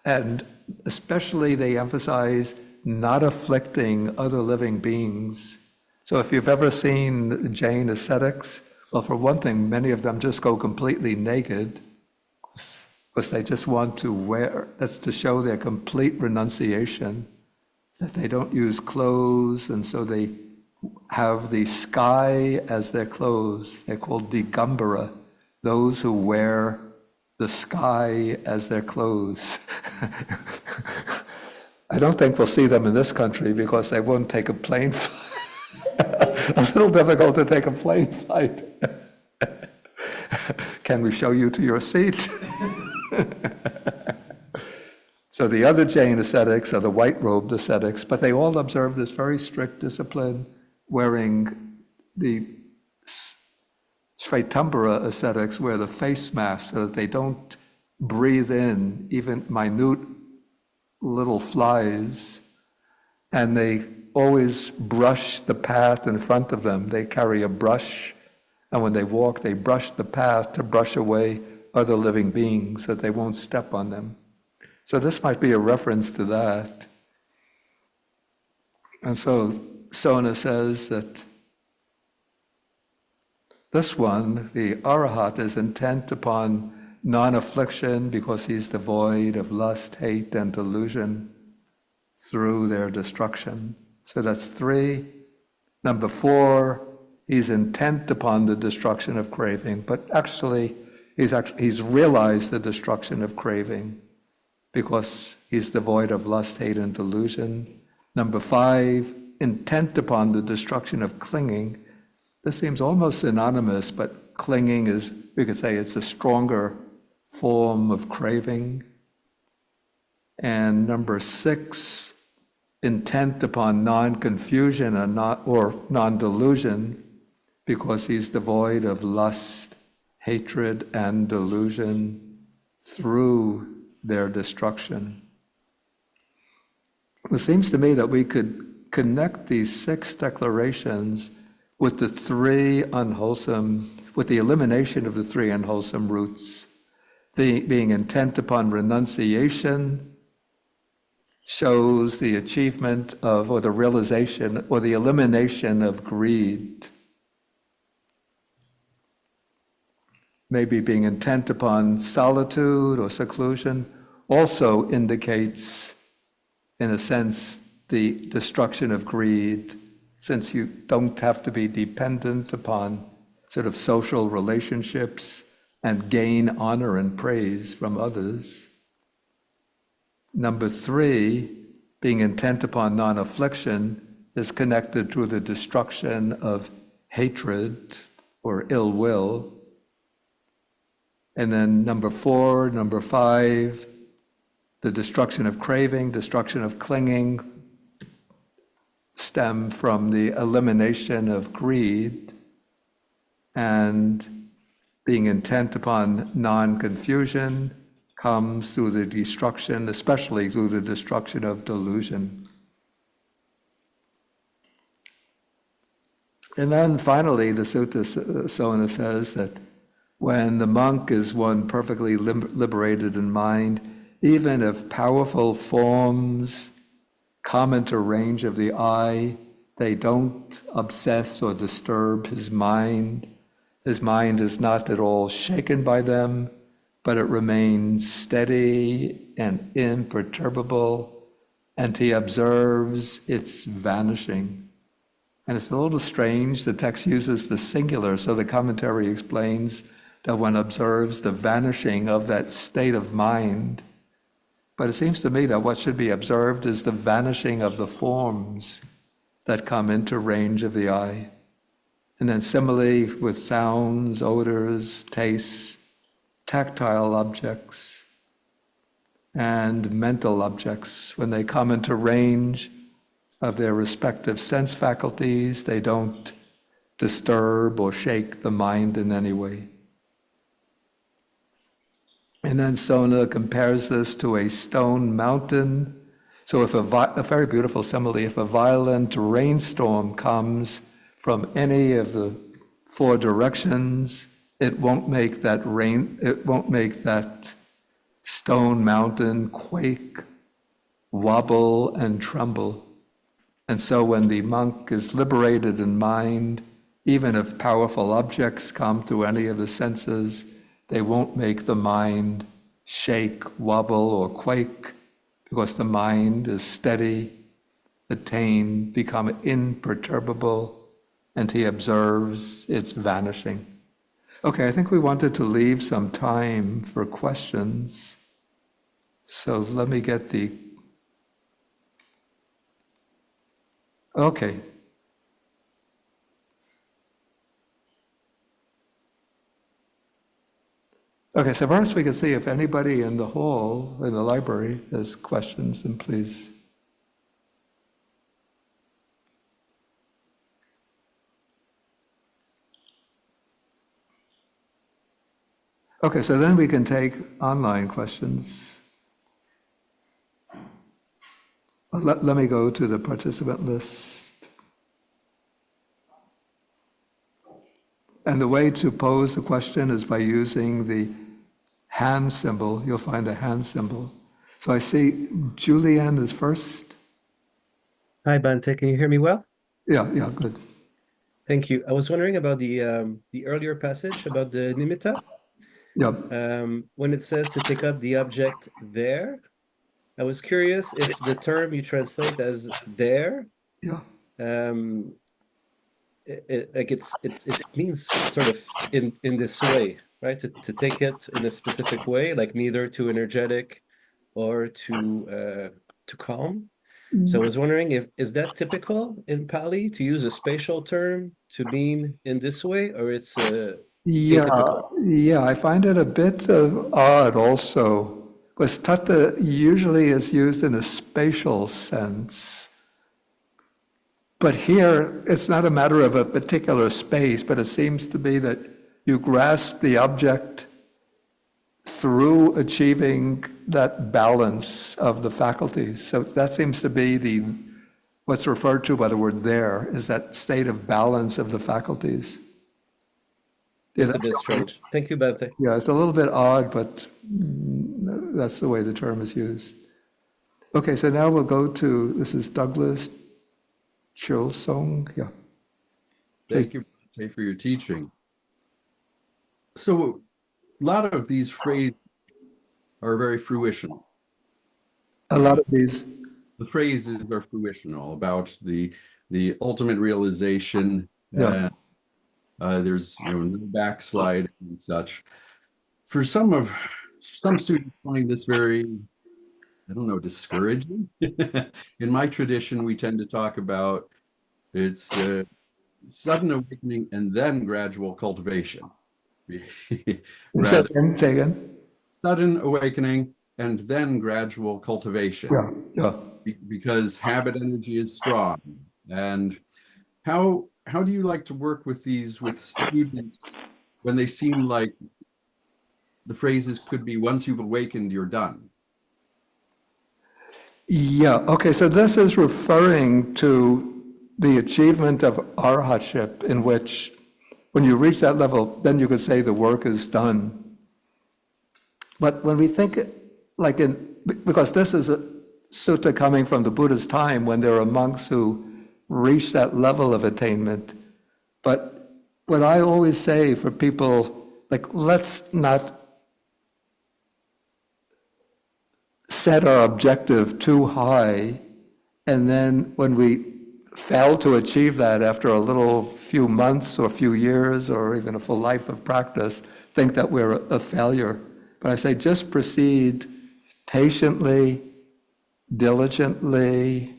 and especially they emphasize not afflicting other living beings. So if you've ever seen Jain ascetics, well, for one thing, many of them just go completely naked because they just want to wear, that's to show their complete renunciation, that they don't use clothes, and so they have the sky as their clothes. They're called digambara, those who wear the sky as their clothes. I don't think we'll see them in this country because they won't take a plane flight. A little difficult to take a plane flight. Can we show you to your seat? So the other Jain ascetics are the white-robed ascetics, but they all observe this very strict discipline, wearing the Svetambara ascetics wear the face mask so that they don't breathe in even minute little flies, and they always brush the path in front of them. They carry a brush, and when they walk, they brush the path to brush away other living beings so that they won't step on them. So this might be a reference to that. And so Sona says that this one, the arahant, is intent upon non-affliction because he's devoid of lust, hate, and delusion through their destruction. So that's 3. Number 4, he's intent upon the destruction of craving, but actually he's realized the destruction of craving because he's devoid of lust, hate, and delusion. Number 5, intent upon the destruction of clinging. This seems almost synonymous, but clinging is, we could say it's a stronger form of craving. And number 6, intent upon non-confusion or non-delusion, because he's devoid of lust, hatred, and delusion through their destruction. It seems to me that we could connect these 6 declarations with the 3 unwholesome, with the elimination of the 3 unwholesome roots. Being intent upon renunciation shows the achievement of, or the realization, or the elimination of greed. Maybe being intent upon solitude or seclusion also indicates, in a sense, the destruction of greed, since you don't have to be dependent upon sort of social relationships and gain honor and praise from others. Number 3, being intent upon non-affliction, is connected to the destruction of hatred or ill will. And then number 4, number 5, the destruction of craving, destruction of clinging, stem from the elimination of greed, and being intent upon non-confusion comes through the destruction, especially through the destruction of delusion. And then finally, the Sutta Sona says that when the monk is one perfectly liberated in mind, even if powerful forms come into range of the eye, they don't obsess or disturb his mind. His mind is not at all shaken by them, but it remains steady and imperturbable, and he observes its vanishing. And it's a little strange, the text uses the singular, so the commentary explains that one observes the vanishing of that state of mind. But it seems to me that what should be observed is the vanishing of the forms that come into range of the eye. And then similarly with sounds, odors, tastes, tactile objects, and mental objects. When they come into range of their respective sense faculties, they don't disturb or shake the mind in any way. And then Sona compares this to a stone mountain. So if a very beautiful simile, if a violent rainstorm comes from any of the 4 directions, it won't make that stone mountain quake, wobble, and tremble. And so when the monk is liberated in mind, even if powerful objects come to any of the senses, they won't make the mind shake, wobble, or quake, because the mind is steady, attained, become imperturbable, and he observes its vanishing. Okay, I think we wanted to leave some time for questions. So let me get the... Okay. Okay, so first we can see if anybody in the hall, in the library, has questions, and please. Okay, so then we can take online questions. Let me go to the participant list. And the way to pose the question is by using the hand symbol. You'll find a hand symbol. So I see Julianne is first. Hi, Bhante. Can you hear me well? Yeah, good. Thank you. I was wondering about the earlier passage about the nimitta. Yeah. When it says to take up the object there, I was curious if the term you translate as there, Yeah. it means sort of in this way, right? To take it in a specific way, like neither too energetic or too calm. So I was wondering is that typical in Pali to use a spatial term to mean in this way, or it's atypical? Yeah, I find it a bit odd also, because tattva usually is used in a spatial sense. But here, it's not a matter of a particular space, but it seems to be that you grasp the object through achieving that balance of the faculties. So that seems to be what's referred to by the word there, is that state of balance of the faculties. It's a bit strange. Thank you, Bhante. Yeah, it's a little bit odd, but that's the way the term is used. Okay, so now we'll go to, this is Douglas Chilsong. Yeah. Thank you, Bhante, for your teaching. So a lot of these phrases are very fruitional. A lot of these. The phrases are fruitional about the ultimate realization. Yeah. There's no backslide and such. For some students find this very, I don't know, discouraging. In my tradition, we tend to talk about it's sudden awakening and then gradual cultivation. Rather, Say again. sudden awakening and then gradual cultivation. Yeah. Yeah. Because habit energy is strong. And how do you like to work with students when they seem like the phrases could be, once you've awakened, you're done? Yeah, okay, so this is referring to the achievement of arahantship, in which when you reach that level, then you could say the work is done. But when we think, because this is a sutta coming from the Buddha's time, when there are monks who reach that level of attainment. But what I always say for people, let's not set our objective too high, and then when we fail to achieve that after a little few months or few years or even a full life of practice, think that we're a failure. But I say just proceed patiently, diligently,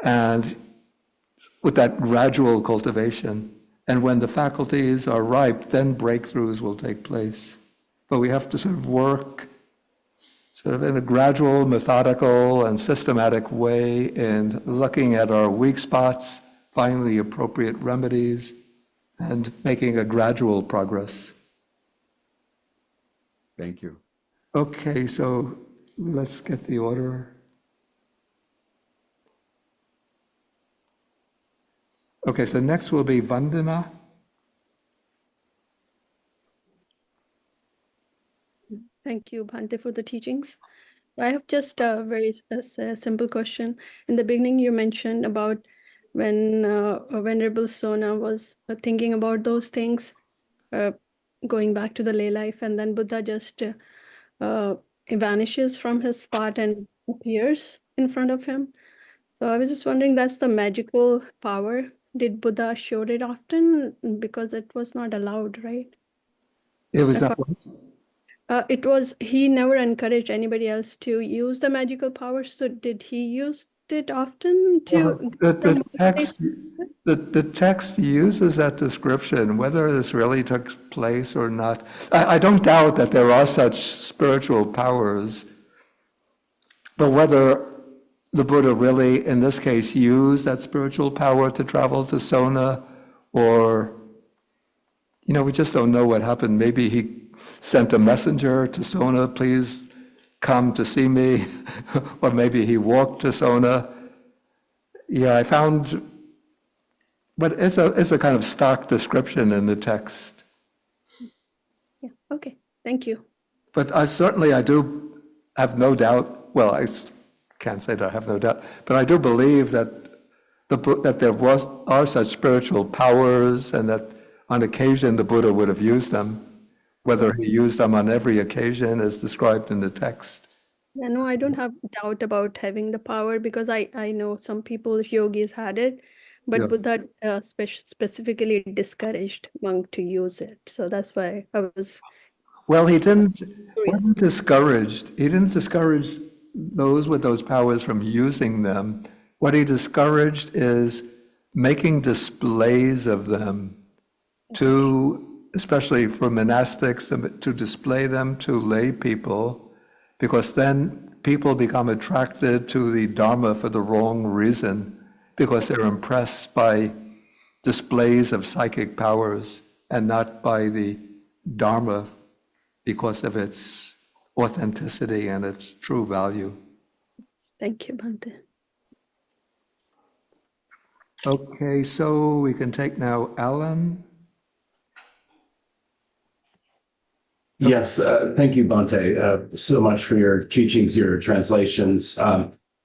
and with that gradual cultivation. And when the faculties are ripe, then breakthroughs will take place. But we have to sort of work sort of in a gradual, methodical, and systematic way in looking at our weak spots, finding the appropriate remedies, and making a gradual progress. Thank you. Okay, so let's get the order. Okay, so next will be Vandana. Thank you, Bhante, for the teachings. I have just a very simple question. In the beginning, you mentioned about when Venerable Sona was thinking about those things, going back to the lay life, and then Buddha just vanishes from his spot and appears in front of him. So I was just wondering, that's the magical power. Did Buddha show it often? Because it was not allowed, right? It was not. It was, he never encouraged anybody else to use the magical power. So did he use it often to? The text uses that description. Whether this really took place or not, I don't doubt that there are such spiritual powers, but whether the Buddha really, in this case, used that spiritual power to travel to Sona, or, we just don't know what happened. Maybe he sent a messenger to Sona, please come to see me, or maybe he walked to Sona. Yeah, I found, but it's a kind of stock description in the text. Yeah, okay, thank you. But I do have no doubt, well, I can't say that I have no doubt, but I do believe that there are such spiritual powers, and that on occasion the Buddha would have used them. Whether he used them on every occasion is described in the text. Yeah, no, I don't have doubt about having the power, because I know some people, yogis, had it, but Yeah. Buddha specifically discouraged monk to use it. So that's why I was. Well, he wasn't discouraged. He didn't discourage those with those powers from using them. What he discouraged is making displays of them, especially for monastics, to display them to lay people, because then people become attracted to the Dharma for the wrong reason, because they're impressed by displays of psychic powers and not by the Dharma because of its authenticity and its true value. Thank you, Bhante. Okay, so we can take now Alan. Yes, thank you, Bhante, so much for your teachings, your translations.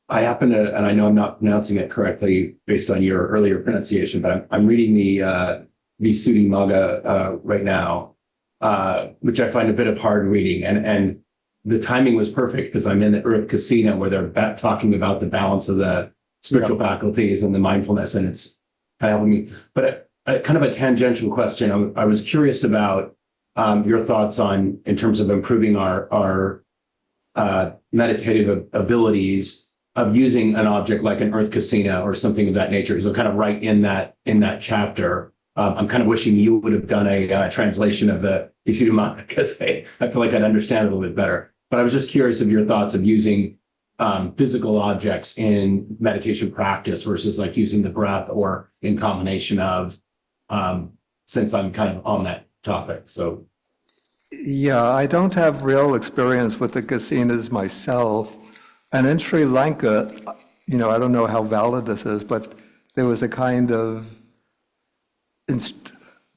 I happen to, and I know I'm not pronouncing it correctly based on your earlier pronunciation, but I'm reading the Visuddhimagga right now, which I find a bit of hard reading. And the timing was perfect because I'm in the Earth Casino where they're talking about the balance of the spiritual faculties and the mindfulness, and it's kind of helping me. But kind of a tangential question. I was curious about your thoughts on, in terms of improving our meditative abilities of using an object like an Earth Casino or something of that nature. So kind of right in that chapter, I'm kind of wishing you would have done a translation of the Visuddhimagga because I feel like I'd understand it a little bit better. But I was just curious of your thoughts of using physical objects in meditation practice versus like using the breath or in combination of, since I'm kind of on that topic. So Yeah, I don't have real experience with the casinas myself. And in Sri Lanka, I don't know how valid this is, but there was a kind of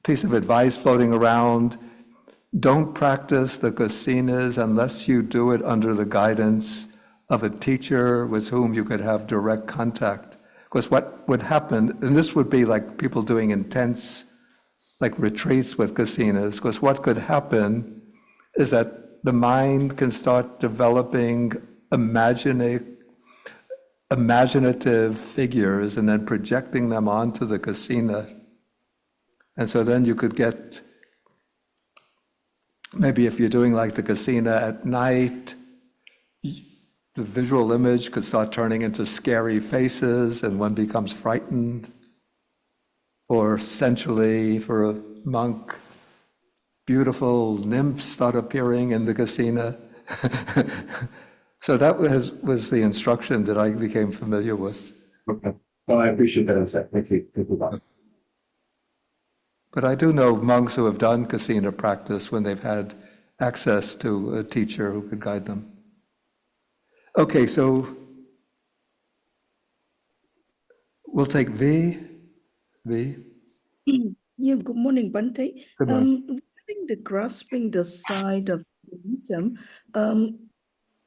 piece of advice floating around: don't practice the casinas unless you do it under the guidance of a teacher with whom you could have direct contact. Because what would happen, and this would be like people doing intense like retreats with casinas, because what could happen is that the mind can start developing imaginative figures and then projecting them onto the casino. And so then you could get, maybe if you're doing like the casino at night, the visual image could start turning into scary faces and one becomes frightened. Or sensually, for a monk, beautiful nymphs start appearing in the casino. So that was the instruction that I became familiar with. okay. Well, I appreciate that insight. Thank you. Thank you, Bhante. But I do know monks who have done casino practice when they've had access to a teacher who could guide them. Okay, so we'll take V. Yeah, good morning, Bhante. Good morning. Regarding the grasping the side of the item,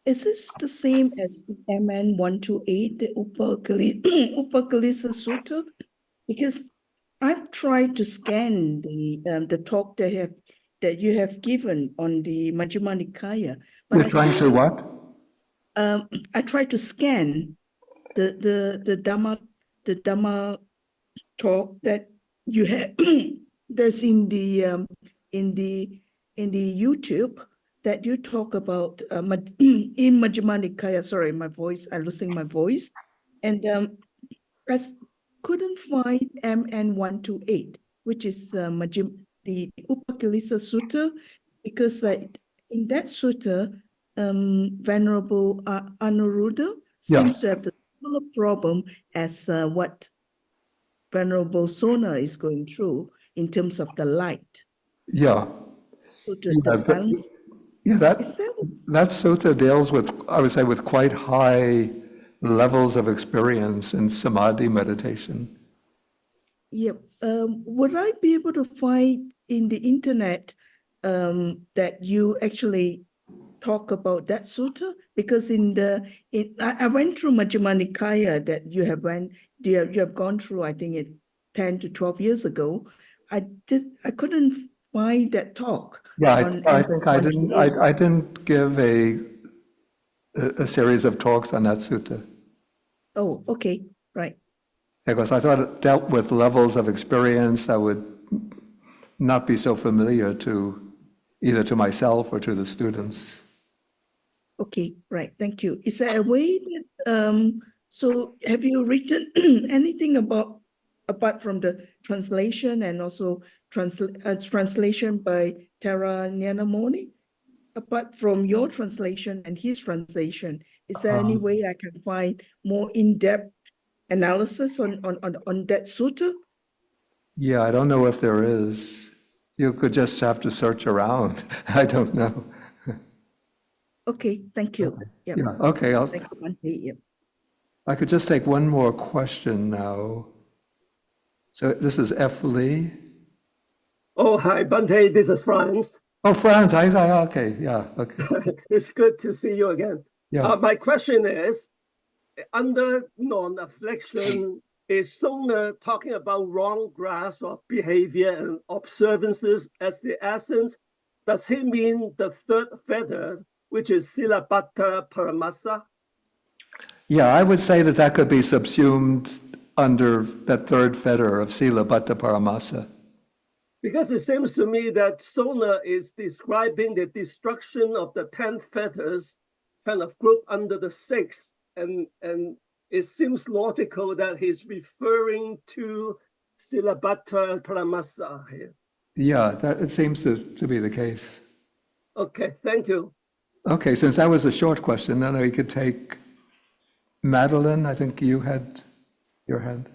is this the same as the MN 128, the Upakalisa Sutta? Because I've tried to scan the talk that you have given on the Majjhima Nikaya, but You're trying to what? I tried to scan the Dhamma talk that you have that's in the YouTube that you talk about in Majjhima Nikaya. Sorry, I'm losing my voice, and I couldn't find MN 128, which is the Upakalisa Sutta, because in that sutta, Venerable Anuruddha seems to have the similar problem as what Venerable Sona is going through in terms of the light. Yeah. So the balance. Yeah, that Is that sutta deals with, I would say, with quite high levels of experience in samadhi meditation. yeah. Would I be able to find in the internet that you actually talk about that sutta? Because I went through Majjhima Nikaya that you have gone through, I think 10 to 12 years ago. I couldn't find that talk. Yeah, I think I didn't give a series of talks on that sutta. Oh, okay, right. Because I thought it dealt with levels of experience that would not be so familiar to either to myself or to the students. Okay, right. Thank you. Is there a way that so have you written anything apart from the translation and also translation by Tara Nyanamoni? Apart from your translation and his translation, is there any way I can find more in-depth analysis on that sutta? Yeah, I don't know if there is. You could just have to search around. I don't know. Okay, thank you. Yep. Yeah, okay. Thank you, Bhante. Yep. I could just take one more question now. So this is F. Lee. Oh, hi, Bhante. This is Franz. Oh, Franz. Okay. Yeah. Okay. It's good to see you again. Yeah. My question is, under non-affliction, is Sona talking about wrong grasp of behavior and observances as the essence? Does he mean the third fetter, which is silabbata paramasa? Yeah, I would say that that could be subsumed under that third fetter of Sila Bhatta Paramasa. Because it seems to me that Sona is describing the destruction of the 10 fetters kind of grouped under the 6. And it seems logical that he's referring to silabbata paramasa here. Yeah, that it seems to be the case. Okay, thank you. Okay, since that was a short question, then we could take Madeline. I think you had your hand.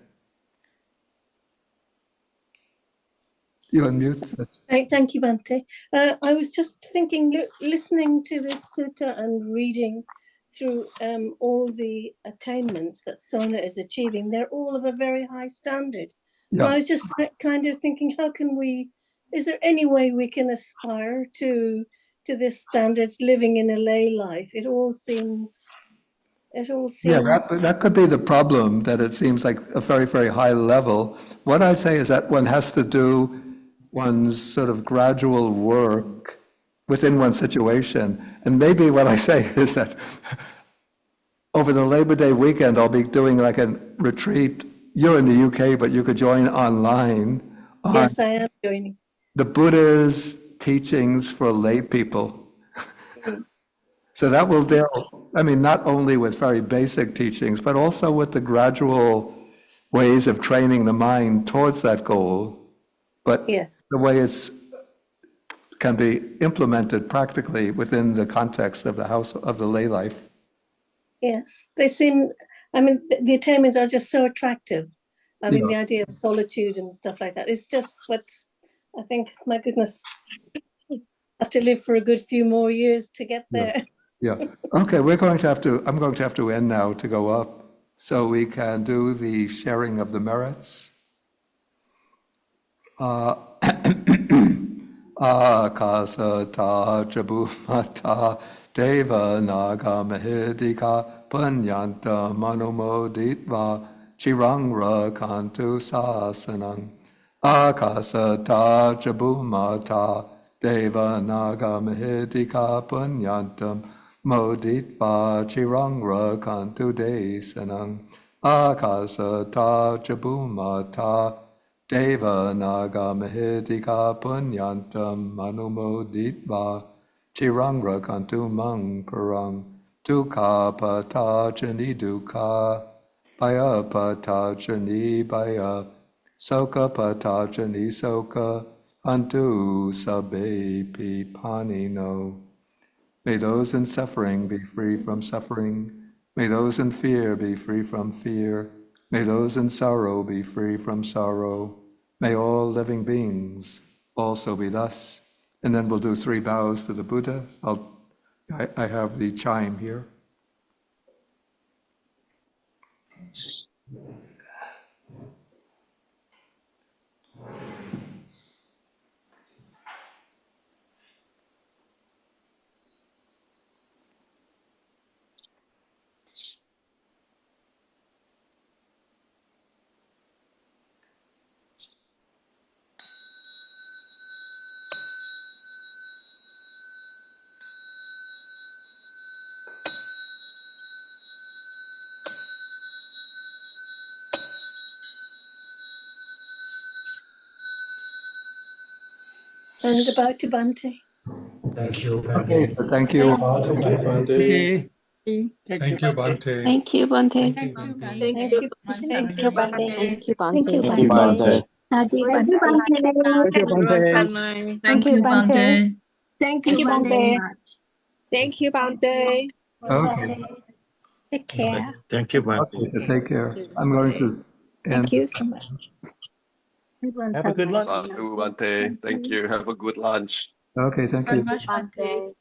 You unmute. Thank you, Bhante. I was just thinking, listening to this sutta and reading through all the attainments that Sona is achieving, they're all of a very high standard. Yeah. And I was just kind of thinking, is there any way we can aspire to this standard living in a lay life? It all seems. Yeah, that could be the problem, that it seems like a very, very high level. What I'd say is that one has to do one's sort of gradual work within one's situation. And maybe what I say is that over the Labor Day weekend, I'll be doing like a retreat. You're in the UK, but you could join online. Yes, I am joining. The Buddha's teachings for lay people. So that will deal, I mean, not only with very basic teachings, but also with the gradual ways of training the mind towards that goal. But yes, the way it's can be implemented practically within the context of the house of the lay life. yes, they seem. I mean, the attainments are just so attractive. I mean, the idea of solitude and stuff like that. It's just what's. I think, my goodness, I have to live for a good few more years to get there. Yeah. Okay, I'm going to have to end now to go up, so we can do the sharing of the merits. Akasata jabumata deva naga mahidika punyanta manumoditva chirangra kantu sasanang. Akasata jabumata deva naga mahidika punyantam moditva chirangra kantu desanang. Akasata jabumata Deva naga mahidika punyantam manumoditva chirangra kantu mang parang dukkha patajani dukkha baya patajani baya soka patajani soka antu sabbe pipanino. May those in suffering be free from suffering. May those in fear be free from fear. May those in sorrow be free from sorrow. May all living beings also be thus. And then we'll do 3 bows to the Buddha. I have the chime here. And about to Bhante. Thank you, Okay, so thank you. Thank you, Bhante. Thank you, Bhante. Thank you, Bhante. Thank you, Bhante. Thank you, Bhante. Thank you, Bhante. Thank you, Thank you, Bhante. Bhante. Thank you, Thank you, Bhante. Thank you, Bhante. Thank you, Bhante. Thank you, Bhante. Okay. Take care. Thank you, Okay, Bhante. so take care. I'm going to end. Thank you so much. Have a good lunch. Bhante, thank you. Have a good lunch. Okay, thank Very you. much, Bhante.